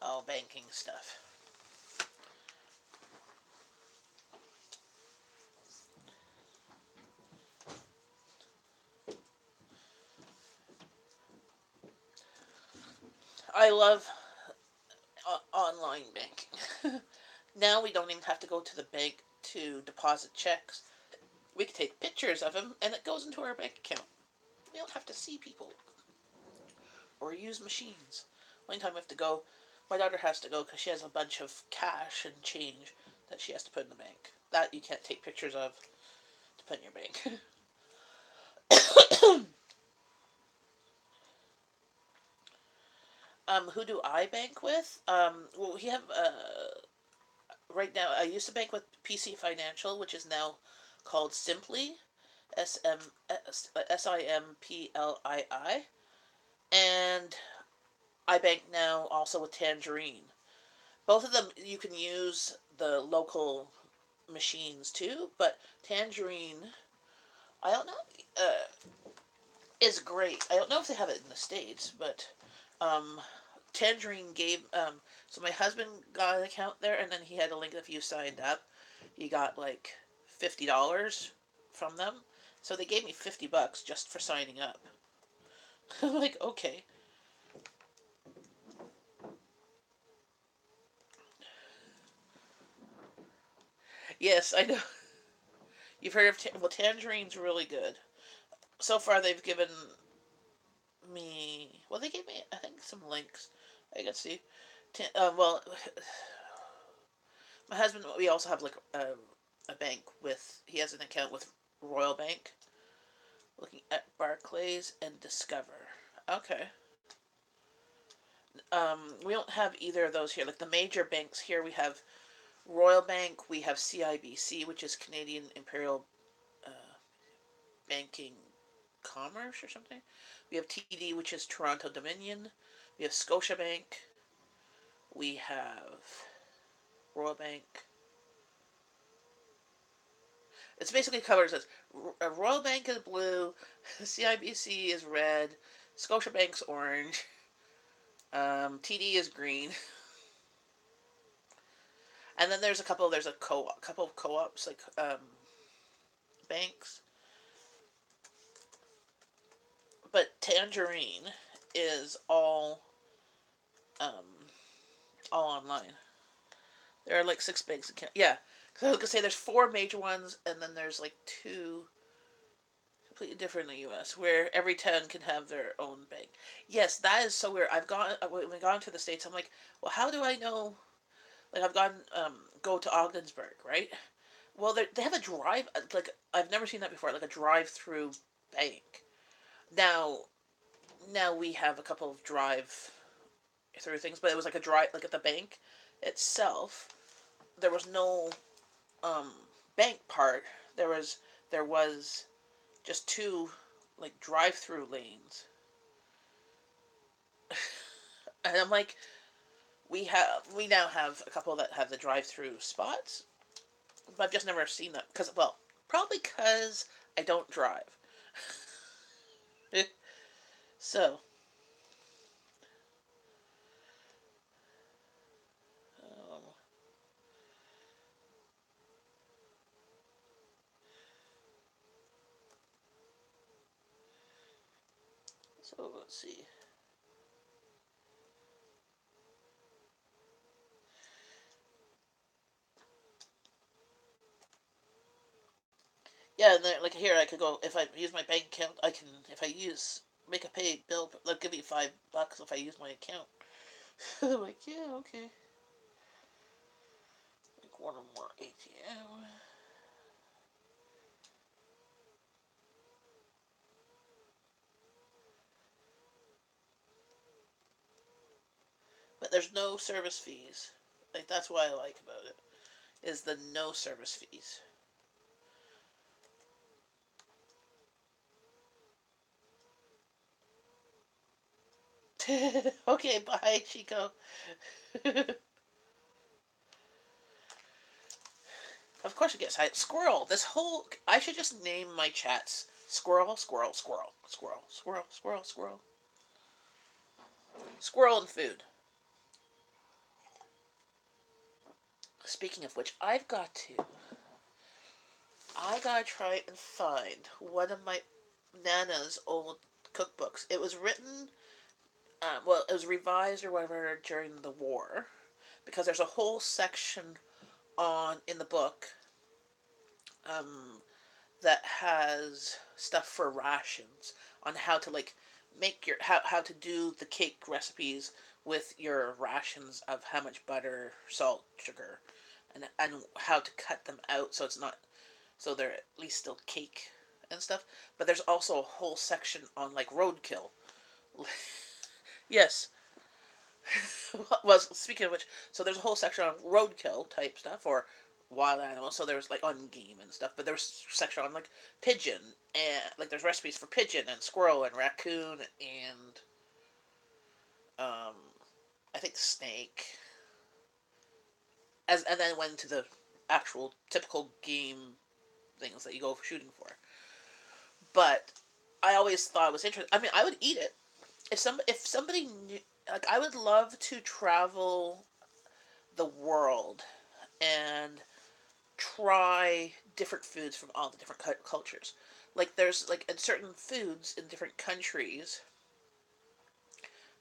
Oh, banking stuff. I love online banking. Now we don't even have to go to the bank to deposit checks. We can take pictures of them and it goes into our bank account. We don't have to see people or use machines. One time we have to go, my daughter has to go because she has a bunch of cash and change that she has to put in the bank. That you can't take pictures of to put in your bank. Who do I bank with? Well, we have right now. I used to bank with PC Financial, which is now called Simply, SIMPLII, and I bank now also with Tangerine. Both of them you can use the local machines too, but Tangerine, I don't know, is great. I don't know if they have it in the States, but um, Tangerine gave so my husband got an account there, and then he had a link. If you signed up, he got like $50 from them. So they gave me $50 just for signing up. I'm like, okay. Yes, I know. You've heard of well, Tangerine's really good. So far, they've given me. Well, they gave me I think some links. I can see. Well, my husband. We also have like a bank with. He has an account with Royal Bank. Looking at Barclays and Discover. Okay. We don't have either of those here. Like the major banks here, we have Royal Bank, we have CIBC, which is Canadian Imperial uh, Banking Commerce or something. We have TD, which is Toronto Dominion. We have Scotiabank. We have Royal Bank. It's basically covers as Royal Bank is blue, CIBC is red, Scotiabank's orange, TD is green, and then there's a couple. There's a couple of co-ops like banks, but Tangerine is um, all online. There are like six banks in Canada. Yeah, because I was gonna say there's four major ones, and then there's like two completely different in the U.S. where every town can have their own bank. Yes, that is so weird. I've gone when we gone to the states. I'm like, well, how do I know? Like I've gone go to Ogdensburg, right? Well, they have a drive like I've never seen that before, like a drive-through bank. Now, now we have a couple of drive-through things, but it was like a drive like at the bank itself. There was no um bank part. There was there was just two like drive-through lanes, and I'm like, we now have a couple that have the drive-through spots, but I've just never seen that because well, probably because I don't drive. So, um, so let's see. Yeah, and then like here I could go if I use my bank account. I can if I use make a pay bill. They'll give me $5 if I use my account. I'm like yeah okay. Like one or more ATM. But there's no service fees. Like that's what I like about it is the no service fees. Okay, bye, Chico. Of course it gets high. Squirrel. This whole I should just name my chats squirrel, squirrel, squirrel, squirrel, squirrel, squirrel, squirrel, squirrel, and food. Speaking of which, I gotta try and find one of my Nana's old cookbooks. It was written, well, it was revised or whatever during the war, because there's a whole section on in the book um, that has stuff for rations on how to like make your how to do the cake recipes with your rations of how much butter, salt, sugar, and how to cut them out so it's not so they're at least still cake and stuff. But there's also a whole section on like roadkill. Yes. Well, speaking of which, so there's a whole section on roadkill type stuff or wild animals. So there's like on game and stuff, but there's a section on like pigeon and like there's recipes for pigeon and squirrel and raccoon and um, I think snake. As and then went to the actual typical game things that you go for shooting for. But I always thought it was interesting. I mean, I would eat it if somebody knew. Like, I would love to travel the world and try different foods from all the different cultures. Like there's like in certain foods in different countries,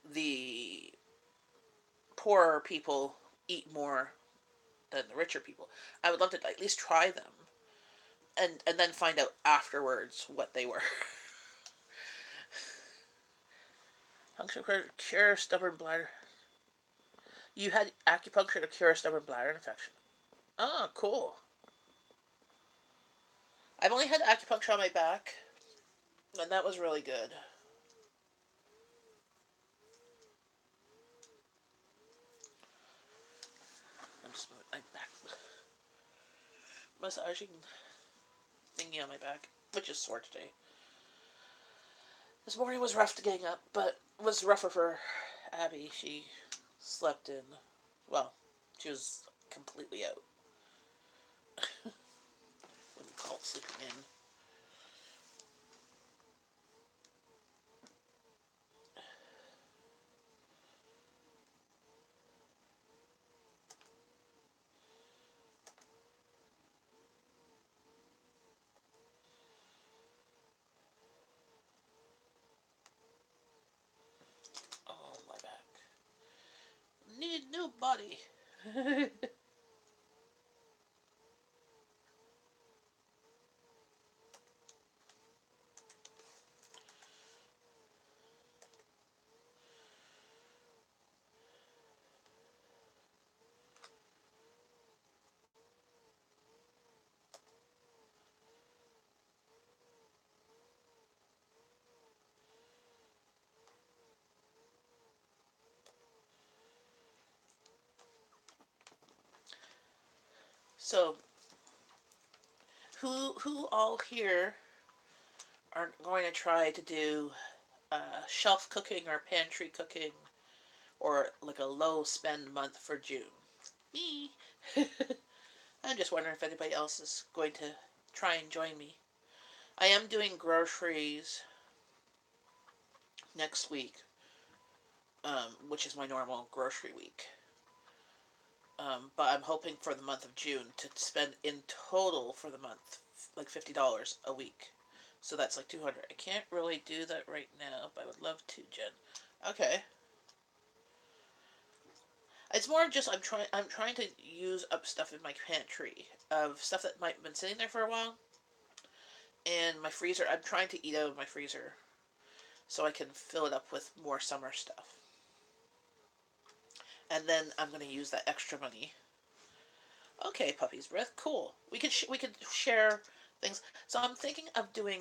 the poorer people eat more than the richer people. I would love to at least try them and then find out afterwards what they were. Acupuncture cure stubborn bladder. You had acupuncture to cure stubborn bladder infection. Oh, cool. I've only had acupuncture on my back, and that was really good. massaging thingy on my back, which is sore today. This morning was rough to getting up, but it was rougher for Abby. She slept in. Well, she was completely out. Wouldn't call it sleeping in. Oh, my back. Need new body. So, who all here are going to try to do shelf cooking or pantry cooking or like a low spend month for June? Me. I'm just wondering if anybody else is going to try and join me. I am doing groceries next week, which is my normal grocery week. But I'm hoping for the month of June to spend in total for the month like $50 a week. So that's like 200. I can't really do that right now, but I would love to, Jen. Okay. It's more just I'm trying to use up stuff in my pantry of stuff that might have been sitting there for a while. And my freezer, I'm trying to eat out of my freezer so I can fill it up with more summer stuff. And then I'm going to use that extra money. Okay, Puppy's Breath, cool. We could share things. So I'm thinking of doing.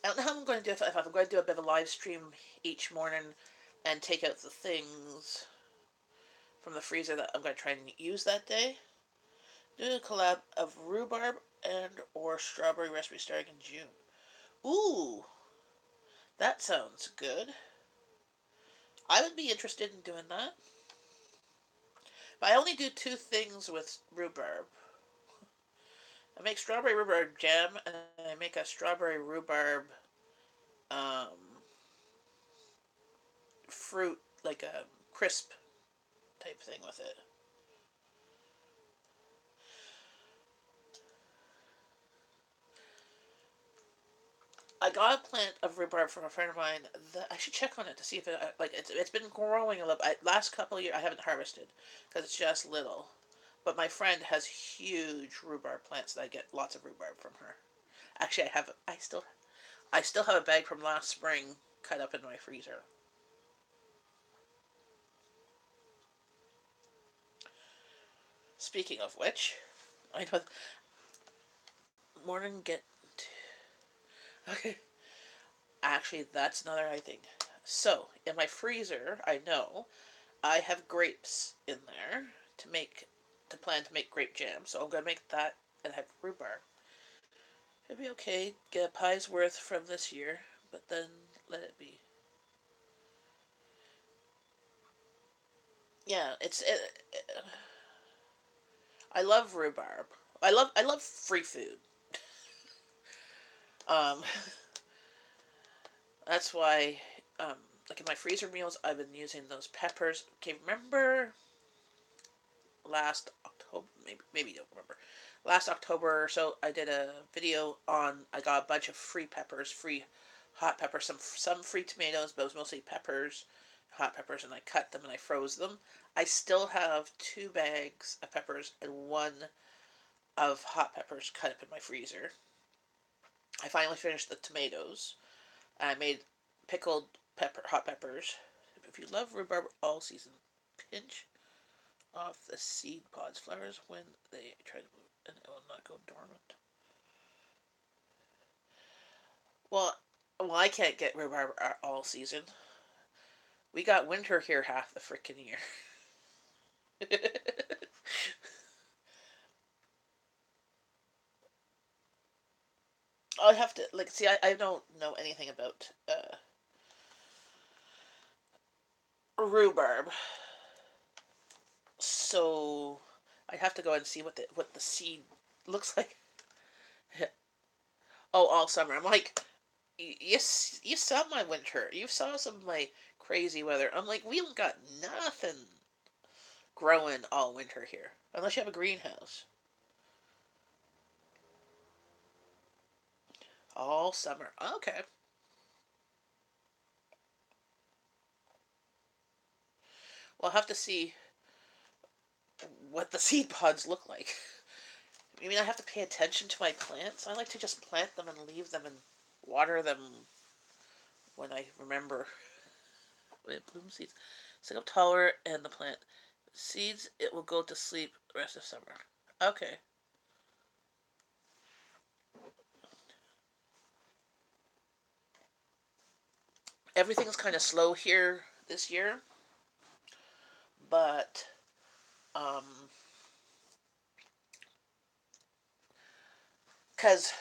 I don't know how I'm going to do it. If I'm going to do a bit of a live stream each morning and take out the things from the freezer that I'm going to try and use that day. Do a collab of rhubarb and or strawberry recipe starting in June. Ooh, that sounds good. I would be interested in doing that. But I only do two things with rhubarb. I make strawberry rhubarb jam and I make a strawberry rhubarb um, fruit, like a crisp type thing with it. I got a plant of rhubarb from a friend of mine. That I should check on it to see if it like it's been growing a little. Last couple of years I haven't harvested because it's just little. But my friend has huge rhubarb plants that I get lots of rhubarb from her. Actually, I still have a bag from last spring cut up in my freezer. Speaking of which, I know. Morning get. Okay. Actually, that's another I think. So in my freezer, I know I have grapes in there to plan to make grape jam. So I'm gonna make that and have rhubarb. It'd be okay. Get a pie's worth from this year, but then let it be. Yeah, I love rhubarb. I love free food. Um, that's why like in my freezer meals, I've been using those peppers. Okay, remember last October? Maybe you don't remember. Last October or so, I did a video on. I got a bunch of free peppers, free hot peppers, some free tomatoes, but it was mostly peppers, hot peppers, and I cut them and I froze them. I still have 2 bags of peppers and one of hot peppers cut up in my freezer. I finally finished the tomatoes. I made pickled hot peppers. If you love rhubarb all season, pinch off the seed pods. Flowers when they try to move, and it will not go dormant. Well, I can't get rhubarb all season. We got winter here half the frickin' year. I have to like see. I don't know anything about rhubarb, so I have to go and see what the seed looks like. Oh, all summer. I'm like, you saw my winter. You saw some of my crazy weather. I'm like, we don't got nothing growing all winter here, unless you have a greenhouse. All summer. Okay. We'll have to see what the seed pods look like. I mean, I have to pay attention to my plants. I like to just plant them and leave them and water them when I remember when it blooms seeds. Stick up taller and the plant seeds. It will go to sleep the rest of summer. Okay. Everything's kind of slow here this year, but because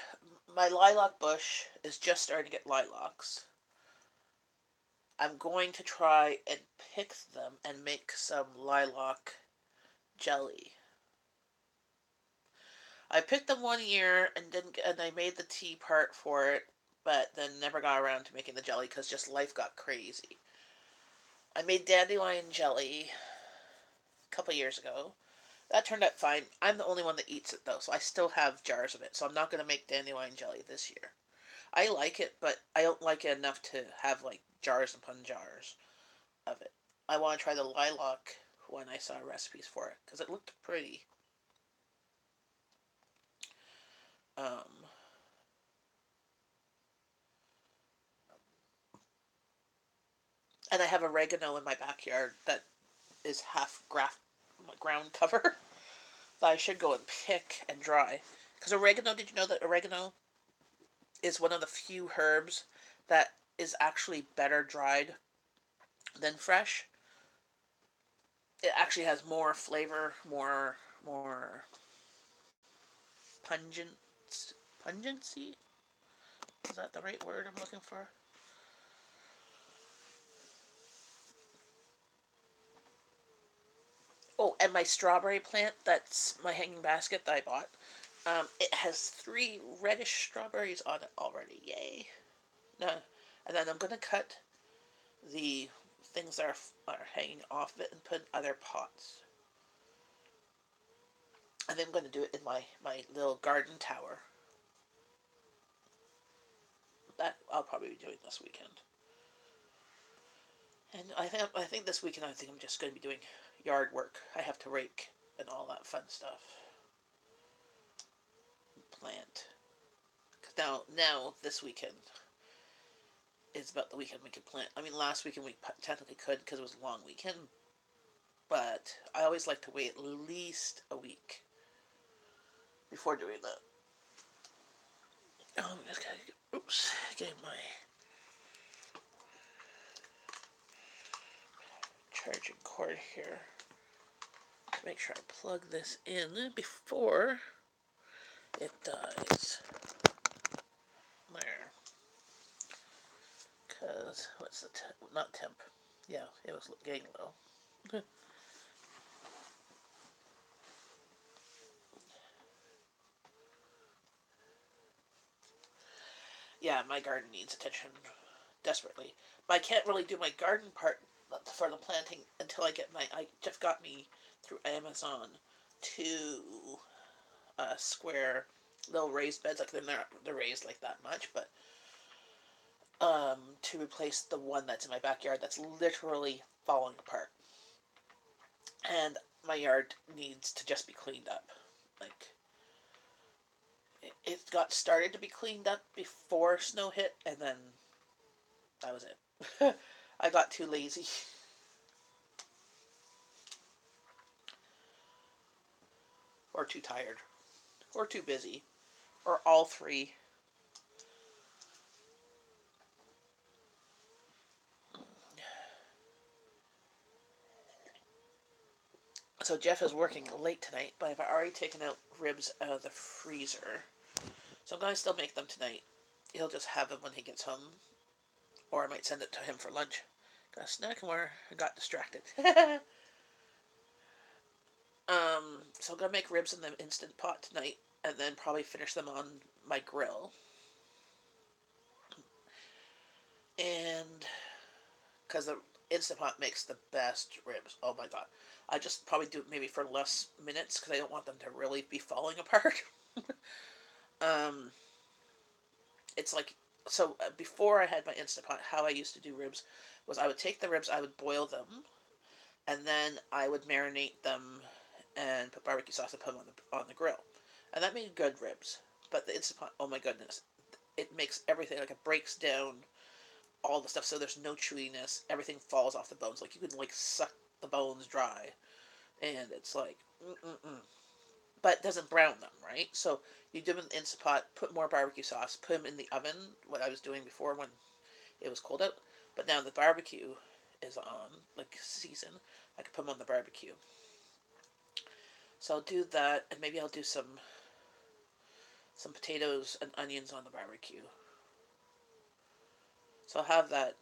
my lilac bush is just starting to get lilacs, I'm going to try and pick them and make some lilac jelly. I picked them one year and didn't, and I made the tea part for it, but then never got around to making the jelly because just life got crazy. I made dandelion jelly a couple years ago. That turned out fine. I'm the only one that eats it though, so I still have jars of it. So I'm not going to make dandelion jelly this year. I like it, but I don't like it enough to have like jars upon jars of it. I want to try the lilac when I saw recipes for it because it looked pretty. Um, and I have oregano in my backyard that is half ground cover that I should go and pick and dry. Because oregano, did you know that oregano is one of the few herbs that is actually better dried than fresh? It actually has more flavor, more pungent pungency. Is that the right word I'm looking for? Oh, and my strawberry plant, that's my hanging basket that I bought. It has 3 reddish strawberries on it already. Yay! No, and then I'm gonna cut the things that are hanging off of it and put in other pots. And then I'm going to do it in my little garden tower. That I'll probably be doing this weekend. And I think this weekend I'm just going to be doing yard work. I have to rake and all that fun stuff. Plant. Cause now this weekend is about the weekend we could plant. I mean, last weekend we technically could because it was a long weekend, but I always like to wait at least a week before doing that. Oh, I just gotta get my charging cord here. Make sure I plug this in before it dies. There. Because, what's the not temp. Yeah, it was getting low. Yeah, my garden needs attention desperately. But I can't really do my garden part for the planting until I get Jeff got me through Amazon 2 square little raised beds. Like they're raised like that much, but to replace the one that's in my backyard that's literally falling apart. And my yard needs to just be cleaned up. Like it got started to be cleaned up before snow hit, and then that was it. I got too lazy. Or too tired. Or too busy. Or all three. So Jeff is working late tonight, but I've already taken out ribs out of the freezer. So I'm going to still make them tonight. he'll just have them when he gets home, or I might send it to him for lunch. Got a snack more. I got distracted. So I'm gonna make ribs in the Instant Pot tonight, and then probably finish them on my grill. And because the Instant Pot makes the best ribs. Oh my god! I just probably do it maybe for less minutes because I don't want them to really be falling apart. um, it's like so before I had my Instant Pot, how I used to do ribs was I would take the ribs, I would boil them, and then I would marinate them and put barbecue sauce and put them on the grill, and that made good ribs. But the Instant Pot, oh my goodness, it makes everything like it breaks down all the stuff so there's no chewiness. Everything falls off the bones. Like you can like suck the bones dry, and it's like mm-mm-mm. But it doesn't brown them, right? So you do them in the Instant Pot, put more barbecue sauce, put them in the oven. What I was doing before when it was cold out, but now the barbecue is on, like season. I can put them on the barbecue. So I'll do that, and maybe I'll do some potatoes and onions on the barbecue. So I'll have that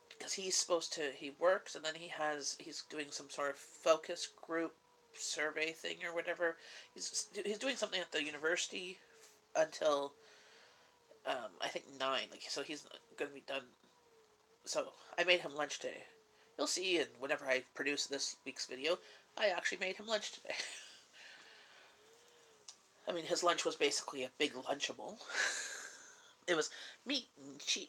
because he works and then he's doing some sort of focus group survey thing or whatever. He's doing something at the university until I think 9. Like so he's going to be done. So I made him lunch today. You'll see, and whenever I produce this week's video, I actually made him lunch today. I mean, his lunch was basically a big Lunchable. It was meat and cheese,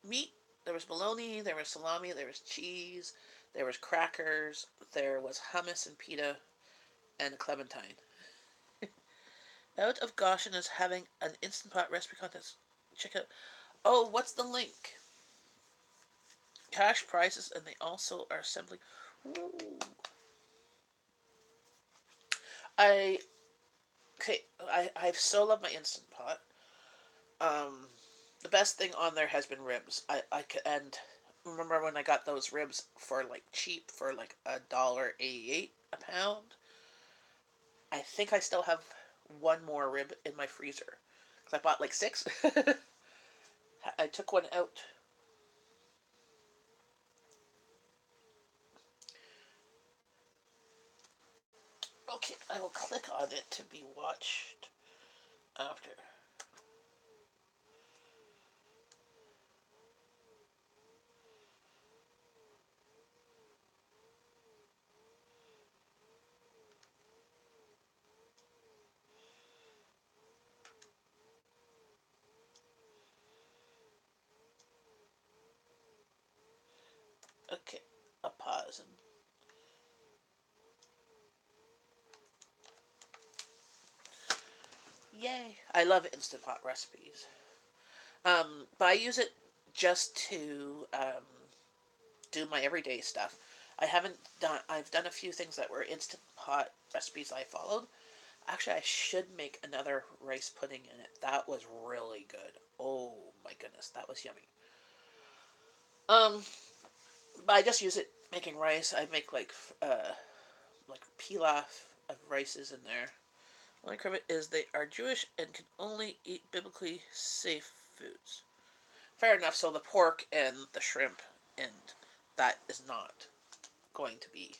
meat. There was bologna, there was salami, there was cheese, there was crackers, there was hummus and pita, and clementine. Out of Goshen is having an Instant Pot recipe contest. Check out. Oh, what's the link? Cash prizes, and they also are assembling. Ooh. I I've so loved my Instant Pot. Um, the best thing on there has been ribs. And remember when I got those ribs for like cheap for like $1.88 a pound. I think I still have one more rib in my freezer because I bought like 6. I took one out. Okay, I will click on it to be watched after. Okay, a pause and yay! I love Instant Pot recipes. But I use it just to do my everyday stuff. I haven't done. I've done a few things that were Instant Pot recipes I followed. Actually, I should make another rice pudding in it. That was really good. Oh my goodness, that was yummy. Um, but I just use it making rice. I make like pilaf of rices in there. Only credit is they are Jewish and can only eat biblically safe foods. Fair enough. So the pork and the shrimp and that is not going to be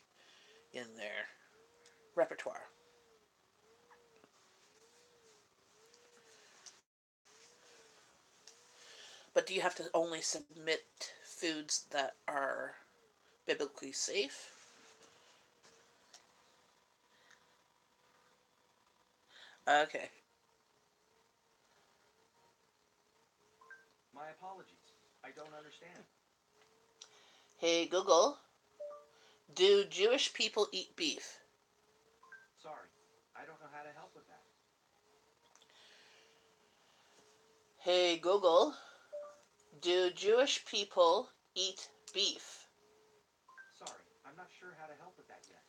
in their repertoire. But do you have to only submit foods that are biblically safe? Okay. My apologies. I don't understand. Hey Google, do Jewish people eat beef? Sorry. I don't know how to help with that. Hey Google, do Jewish people eat beef? Sorry. I'm not sure how to help with that yet.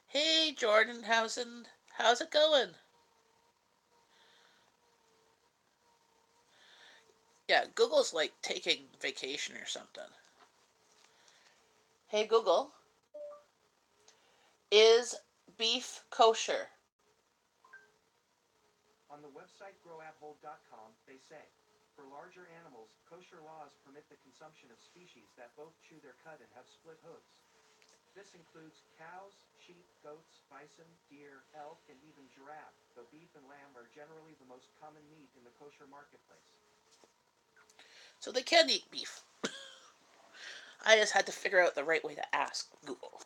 Hey Jordan Howson, how's it going? Yeah, Google's like taking vacation or something. Hey Google, is beef kosher? On the website growapple.com, they say For larger animals, kosher laws permit the consumption of species that both chew their cud and have split hooves. This includes cows, sheep, goats, bison, deer, elk, and even giraffe, though beef and lamb are generally the most common meat in the kosher marketplace. So they can eat beef. I just had to figure out the right way to ask Google.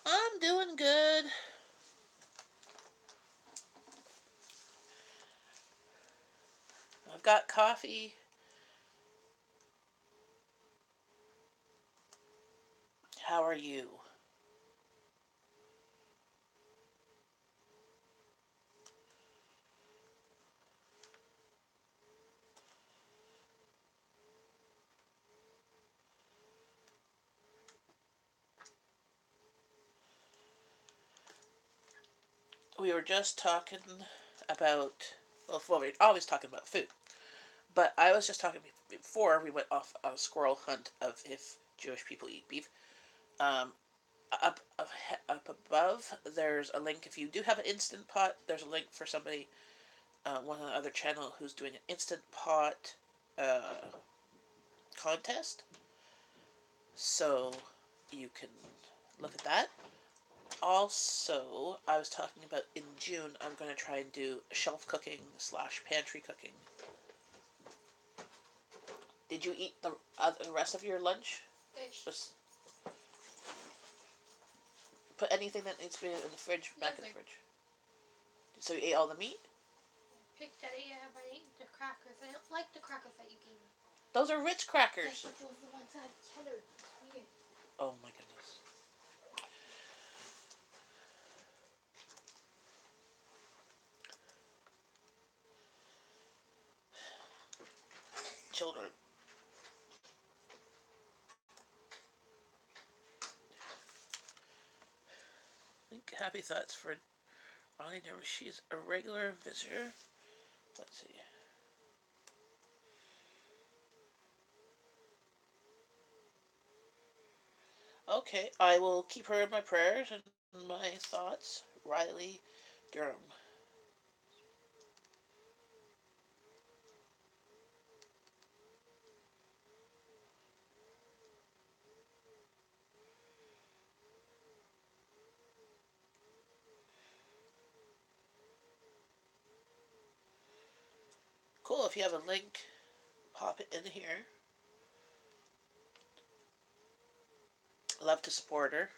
I'm doing good. I've got coffee. How are you? We were just talking about, well, we're always talking about food, but I was just talking before we went off on a squirrel hunt of if Jewish people eat beef. Um, up above, there's a link. If you do have an instant pot, there's a link for somebody, one on the other channel, who's doing an instant pot uh, contest. So you can look at that. Also, I was talking about in June, I'm going to try and do shelf cooking slash pantry cooking. Did you eat the rest of your lunch? Fish. Just put anything that needs to be in the fridge back in the fridge. So you ate all the meat? Picked at it, yeah, but I ate the crackers. I don't like the crackers that you gave me. Those are Ritz crackers. Yes, but those are the ones that have cheddar. It's weird. Oh my goodness. Children. I think Happy Thoughts for Ronnie Never. She's a regular visitor. Let's see. Okay, I will keep her in my prayers and my thoughts. Riley Durham. Cool, if you have a link, pop it in here. Love to support her.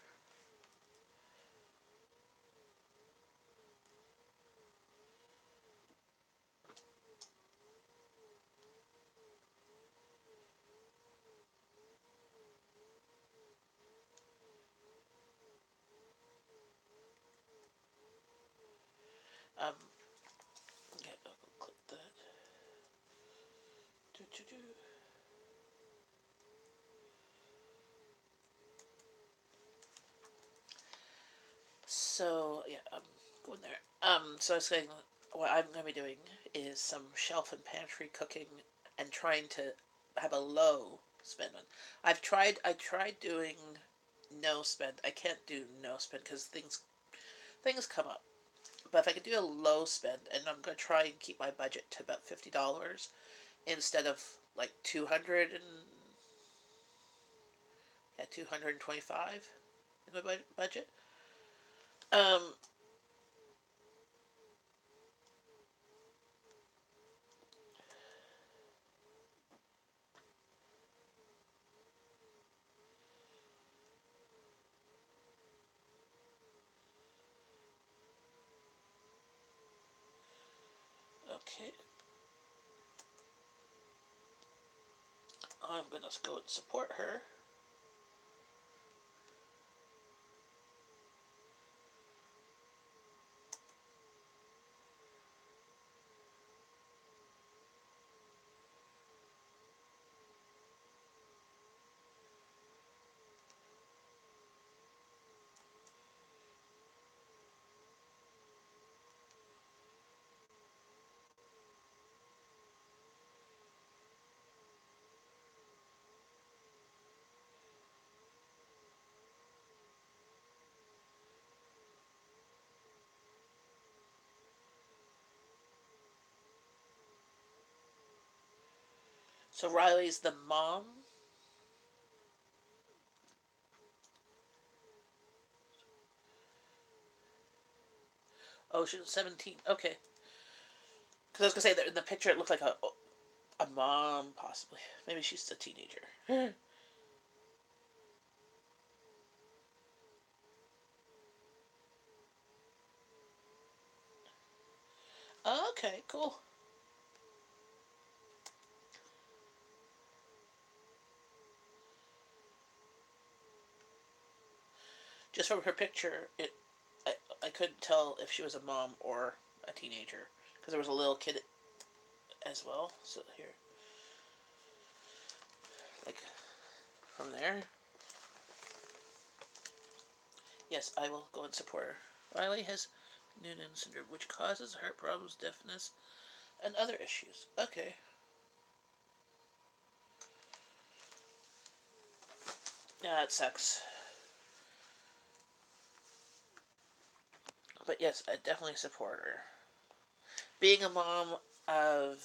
Okay, I'll click that. Do, do, do. So yeah, I'm going there. So I was saying what I'm gonna be doing is some shelf and pantry cooking and trying to have a low spend one. I tried doing no spend. I can't do no spend because things come up. But if I could do a low spend, and I'm gonna try and keep my budget to about $50 instead of like 200 and yeah 225 in my budget. Um, okay, I'm gonna go and support her. So Riley's the mom. Oh, she was 17. Okay. Because I was gonna say that in the picture it looked like a mom, possibly. Maybe she's a teenager. Okay, cool. Just from her picture, I couldn't tell if she was a mom or a teenager because there was a little kid as well. So here, like from there, yes, I will go and support her. Riley has Noonan syndrome, which causes heart problems, deafness, and other issues. Okay. Yeah, that sucks. But yes, I definitely support her. Being a mom of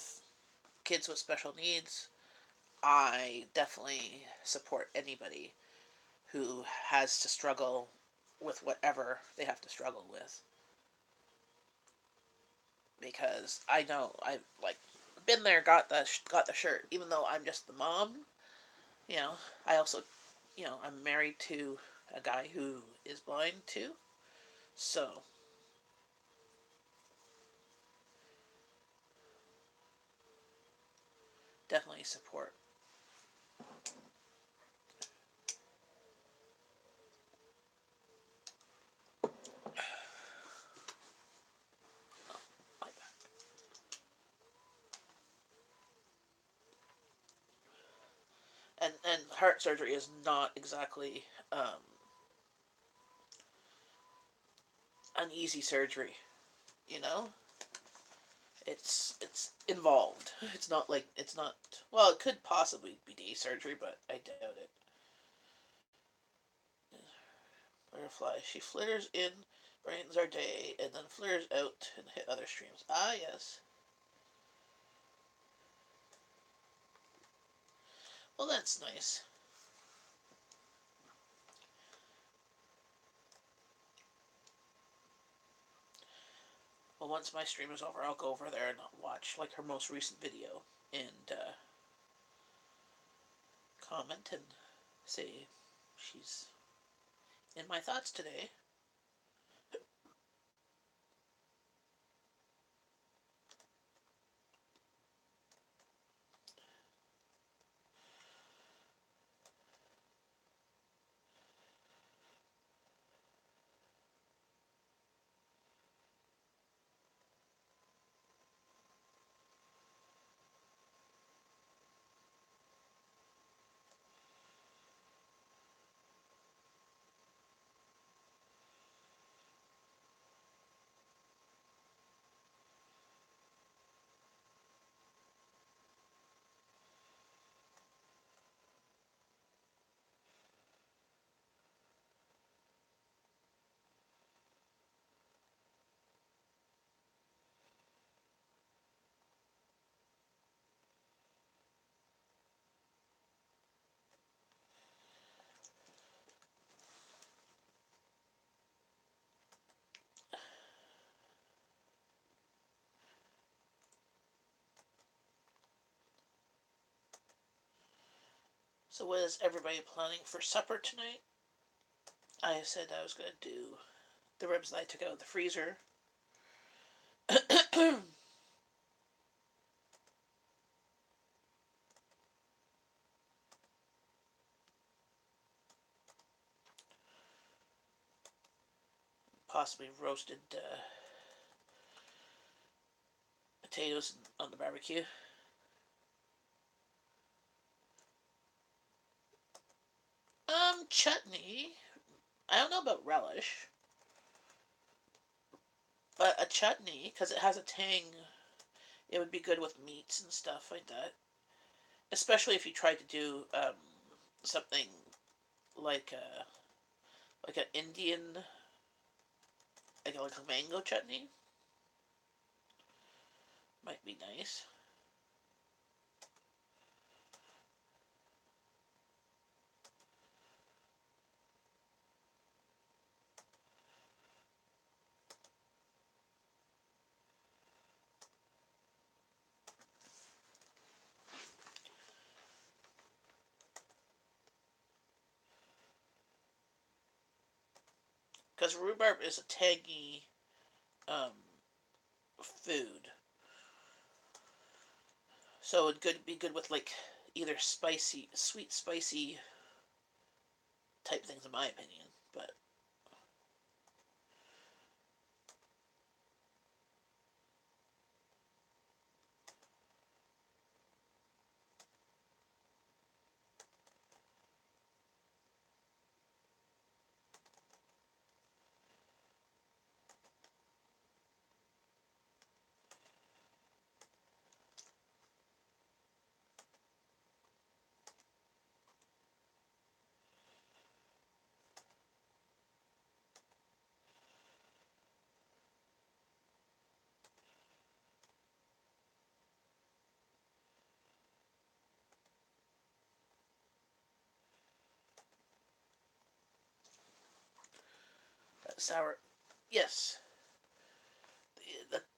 kids with special needs, I definitely support anybody who has to struggle with whatever they have to struggle with. Because I know I've like been there, got the shirt. Even though I'm just the mom, you know, I also, I'm married to a guy who is blind too. So definitely support. And heart surgery is not exactly an easy surgery. You know, it's involved. It's not like it's not. Well, it could possibly be day surgery, but I doubt it. Butterfly. She flitters in, brightens our day, and then flitters out and hit other streams. Ah, yes. Well, that's nice. Well, once my stream is over, I'll go over there and watch like her most recent video and comment and say she's in my thoughts today. So, what is everybody planning for supper tonight? I said I was going to do the ribs that I took out of the freezer. Possibly roasted potatoes on the barbecue. Chutney. I don't know about relish, but a chutney, because it has a tang, it would be good with meats and stuff like that. Especially if you tried to do something like like an Indian, like a mango chutney, might be nice. because rhubarb is a tangy um, food, so it could be good with like either spicy, sweet, spicy type things, in my opinion. But sour, yes,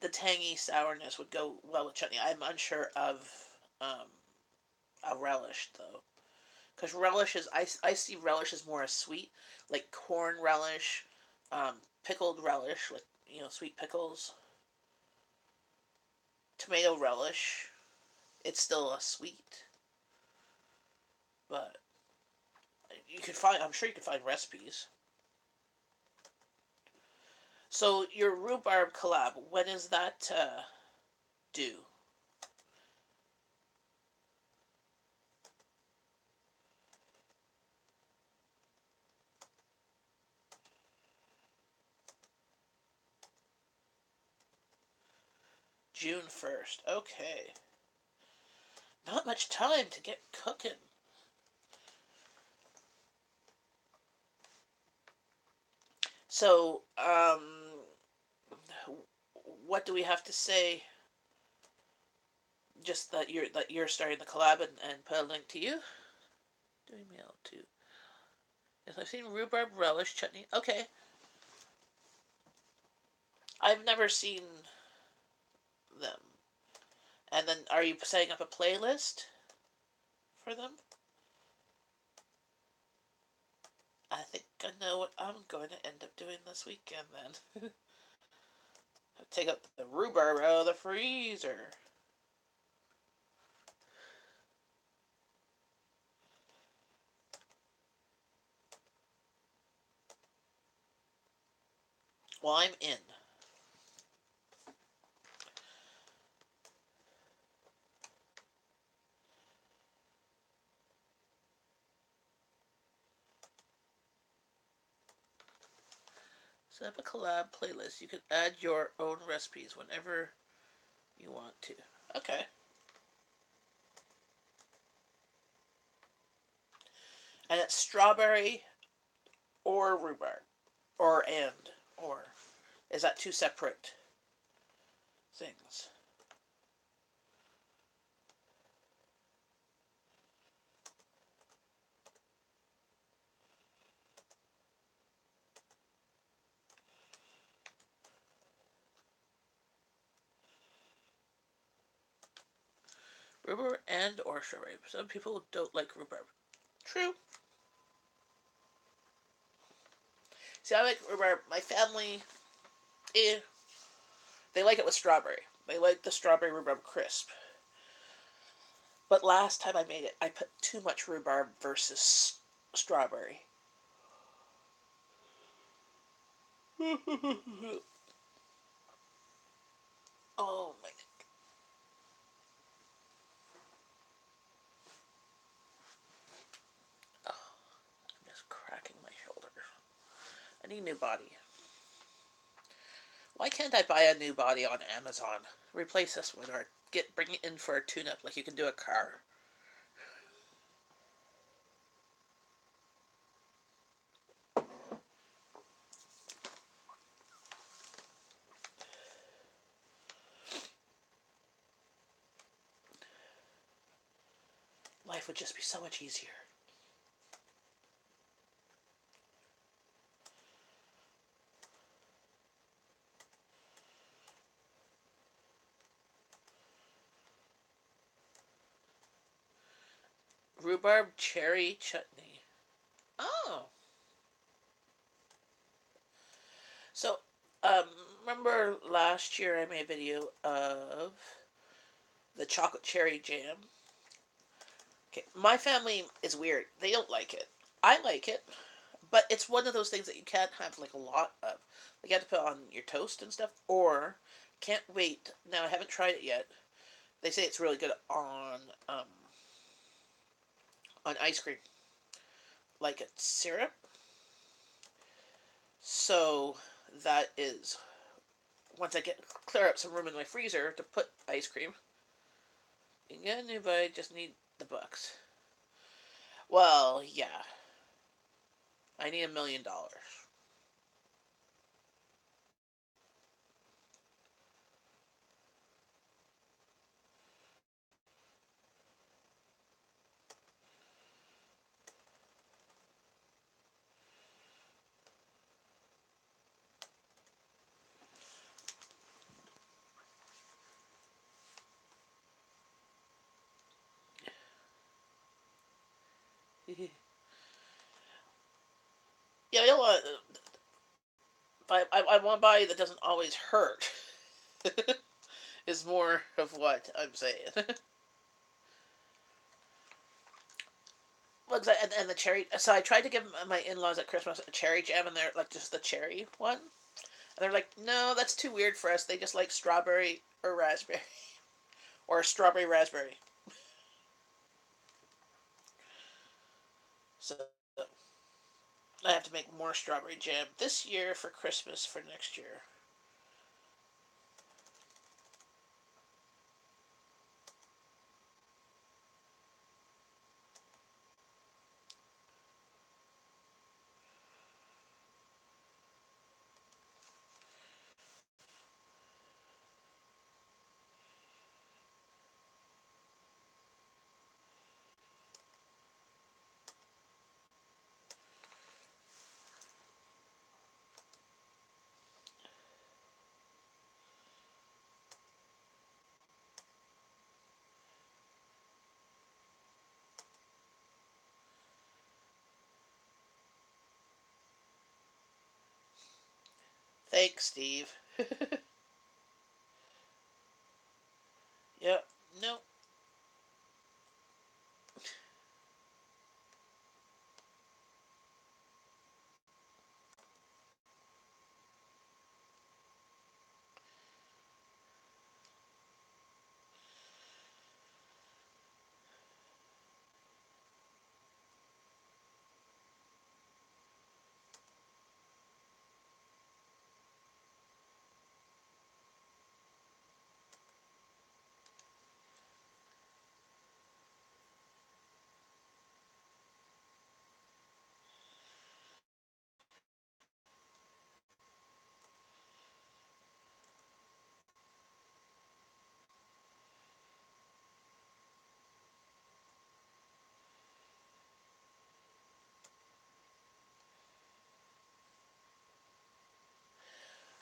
the tangy sourness would go well with chutney. I'm unsure of um, a relish though, because relish is I see relish as more a sweet, like corn relish, pickled relish with sweet pickles, tomato relish. It's still a sweet, but you could find. I'm sure you could find recipes. So your rhubarb collab, when is that due? June 1st. Okay. Not much time to get cooking. So, what do we have to say? Just that you're starting the collab and put a link to you. Doing mail too. Yes, I've seen rhubarb relish chutney. Okay, I've never seen them. And then, are you setting up a playlist for them? I think I know what I'm going to end up doing this weekend then. Take out the rhubarb out of the freezer. Well, I'm in. Set up a collab playlist. You can add your own recipes whenever you want to. Okay. And it's strawberry or rhubarb. Or. Is that two separate things? Rhubarb and or strawberry. Some people don't like rhubarb. True. See, I like rhubarb. My family, eh, they like it with strawberry. They like the strawberry rhubarb crisp. But last time I made it, I put too much rhubarb versus strawberry. Oh my! Oh, I'm just cracking my shoulder. I need a new body. Why can't I buy a new body on Amazon? Replace this one or bring it in for a tune-up like you can do a car. Life would just be so much easier. Rhubarb cherry chutney. Oh. remember last year I made a video of the chocolate cherry jam. Okay, my family is weird. They don't like it. I like it, but it's one of those things that you can't have like a lot of. Like you have to put on your toast and stuff, or can't wait. Now I haven't tried it yet. They say it's really good on ice cream, like a syrup. So that is once I get clear up some room in my freezer to put ice cream. Again, if I just need the bucks. Well, yeah, I need $1 million. Yeah, I don't want. I want to buy that doesn't always hurt. Is more of what I'm saying. Well, and the cherry. So I tried to give my in-laws at Christmas a cherry jam, and they're like just the cherry one, and they're like, no, that's too weird for us. They just like strawberry or raspberry, or strawberry raspberry. So I have to make more strawberry jam this year for Christmas for next year. Thanks, Steve. Yep. No.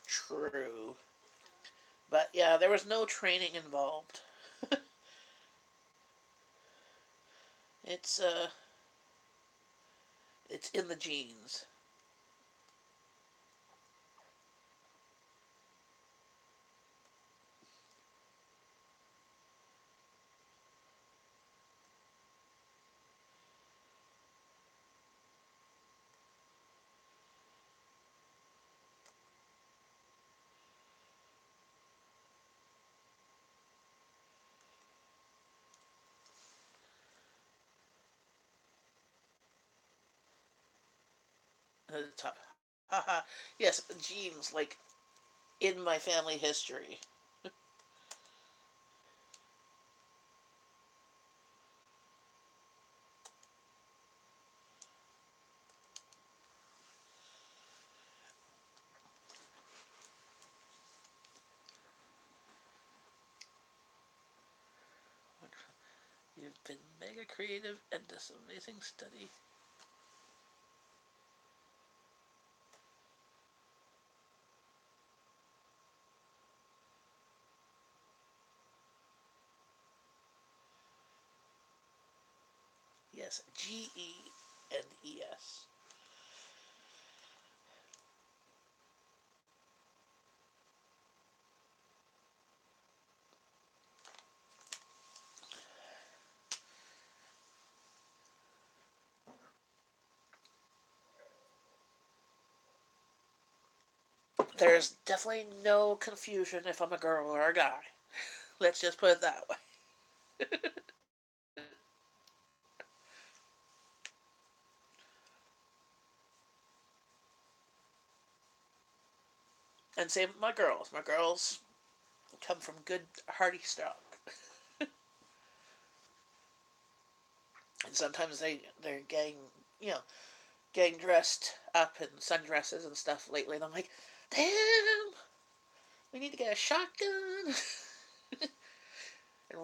True. But yeah, there was no training involved. It's it's in the genes. At the top. Haha. Yes, genes like in my family history. You've been mega creative and this amazing study. Yes, GENES. There's definitely no confusion if I'm a girl or a guy. Let's just put it that way. And same with my girls. My girls come from good, hearty stock. And sometimes they're you know, getting dressed up in sundresses and stuff lately. And I'm like, damn, we need to get a shotgun and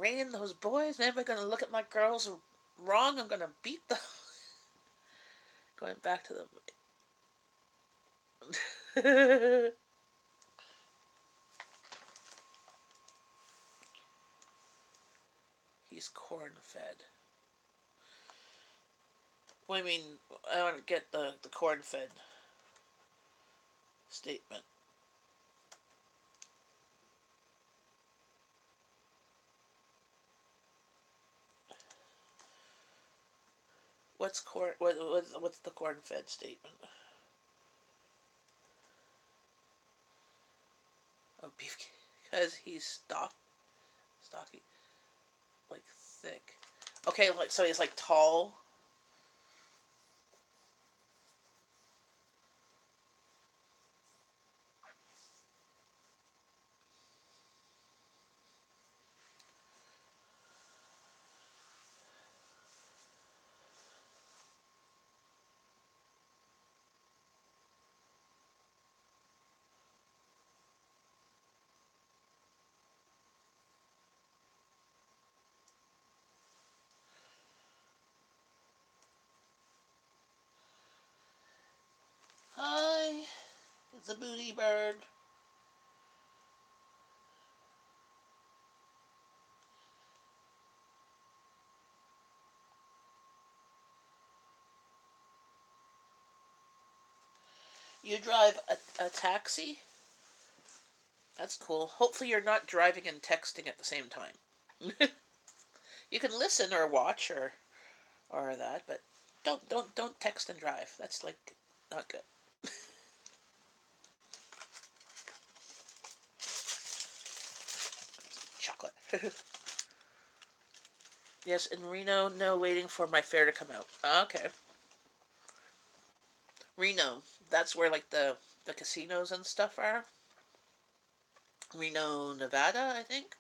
rein in those boys. Man, we're gonna look at my girls wrong. I'm gonna beat them. Going back to the he's corn fed. What do you mean? I don't get the corn fed statement. What's corn? What's the corn fed statement? Oh, beef, because he's stocky, like thick. Okay, like so he's like tall. Hi, it's a booty bird. You drive a taxi? That's cool. Hopefully you're not driving and texting at the same time. You can listen or watch or that, but don't text and drive. That's like not good. Chocolate. Yes, in Reno, no waiting for my fare to come out. Okay. Reno. That's where like the casinos and stuff are. Reno, Nevada, I think.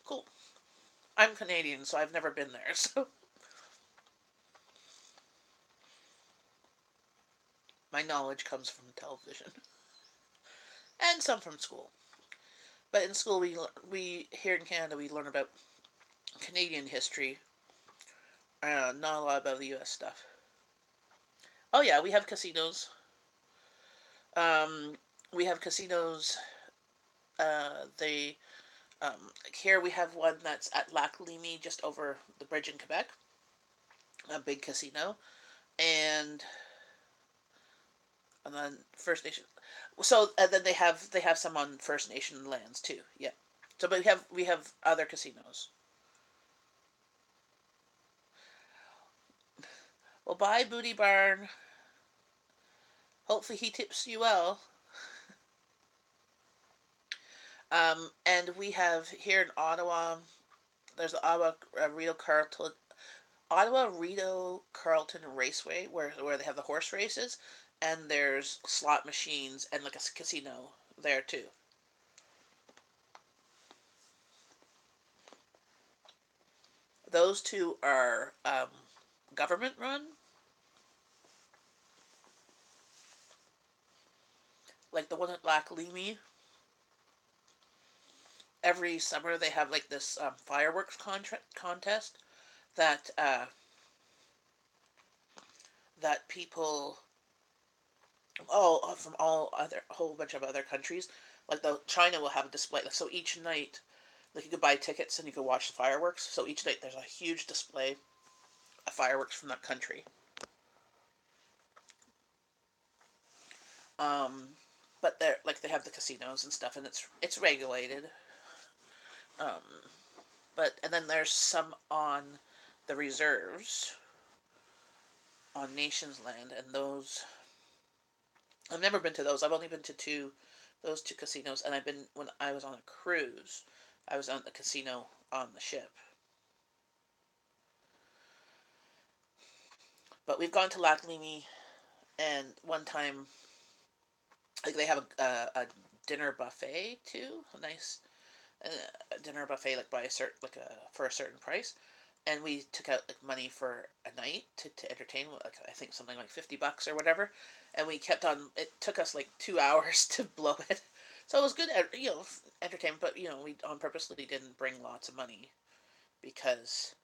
Cool. I'm Canadian, so I've never been there. So my knowledge comes from television and some from school. But in school, we here in Canada we learn about Canadian history, not a lot about the U.S. stuff. Oh yeah, we have casinos. Um, we have casinos. They here we have one that's at Lac Limi, just over the bridge in Quebec, a big casino, and then First Nation. So and then they have some on First Nation lands too. Yeah. So but we have other casinos. Well, bye, Booty Barn. Hopefully he tips you well. And we have here in Ottawa. There's the Ottawa Rideau Carleton Raceway where they have the horse races, and there's slot machines and like a casino there too. Those two are government run. Like the one at Lac Limi, every summer they have like this fireworks contest that that people from all other a whole bunch of other countries, like the China will have a display. So each night, like you could buy tickets and you could watch the fireworks. So each night there's a huge display of fireworks from that country. Um, but they're like they have the casinos and stuff, and it's regulated. Um, but and then there's some on the reserves on nation's land, and those I've never been to those. I've only been to those two casinos, and I've been when I was on a cruise. I was on the casino on the ship. But we've gone to Lac-Mimi, and one time, like they have a dinner buffet too, a nice uh, dinner buffet like by a certain like a for a certain price, and we took out like money for a night to entertain, like I think something like $50 or whatever, and we kept on. It took us like 2 hours to blow it, so it was good, entertainment. But we on purposely didn't bring lots of money because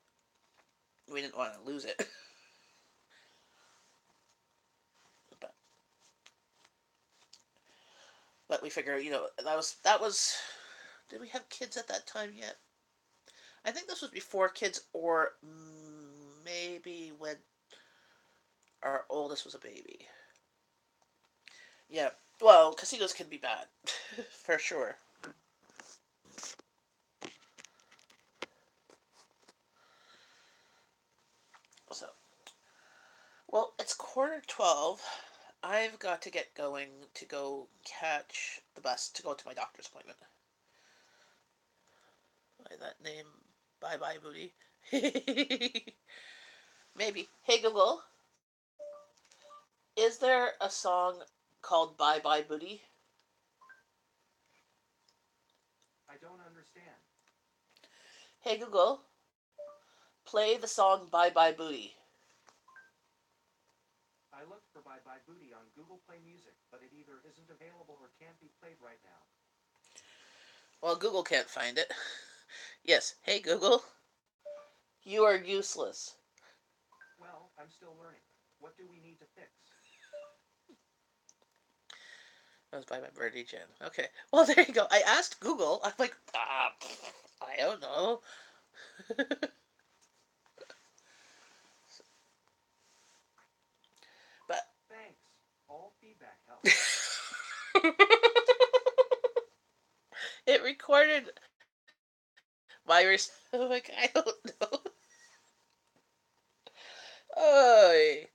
we didn't want to lose it. but but we figure that was. Did we have kids at that time yet? I think this was before kids, or maybe when our oldest was a baby. Yeah. Well, casinos can be bad, for sure. So, well, it's 11:45. I've got to get going to go catch the bus to go to my doctor's appointment. By that name, bye bye booty. Maybe. Hey Google, is there a song called Bye Bye Booty? I don't understand. Hey Google, play the song Bye Bye Booty. I looked for Bye Bye Booty on Google Play Music, but it either isn't available or can't be played right now. Well, Google can't find it. Yes. Hey Google, you are useless. Well, I'm still learning. What do we need to fix? That was by my birdie Jen. Okay. Well, there you go. I asked Google. I'm like, I don't know. But Thanks. All feedback helps. it recorded virus. I'm like, I don't know. Oy.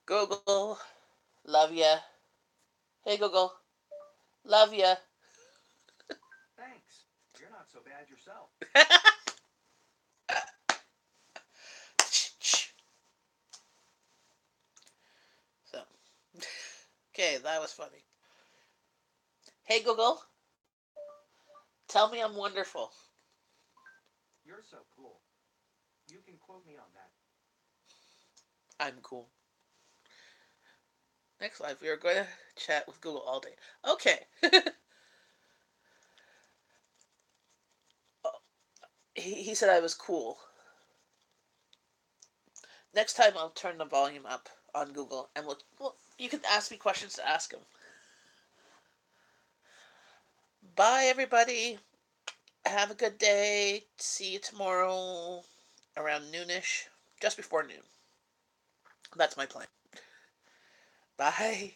Google, love ya. Hey Google, love ya. Thanks. You're not so bad yourself. So, okay, that was funny. Hey Google, tell me I'm wonderful. You're so cool. You can quote me on that. I'm cool. Next live, we are going to chat with Google all day. Okay. Oh, he said I was cool. Next time I'll turn the volume up on Google, and well you can ask me questions to ask him. Bye, everybody. Have a good day. See you tomorrow around noonish, just before noon. That's my plan. Bye.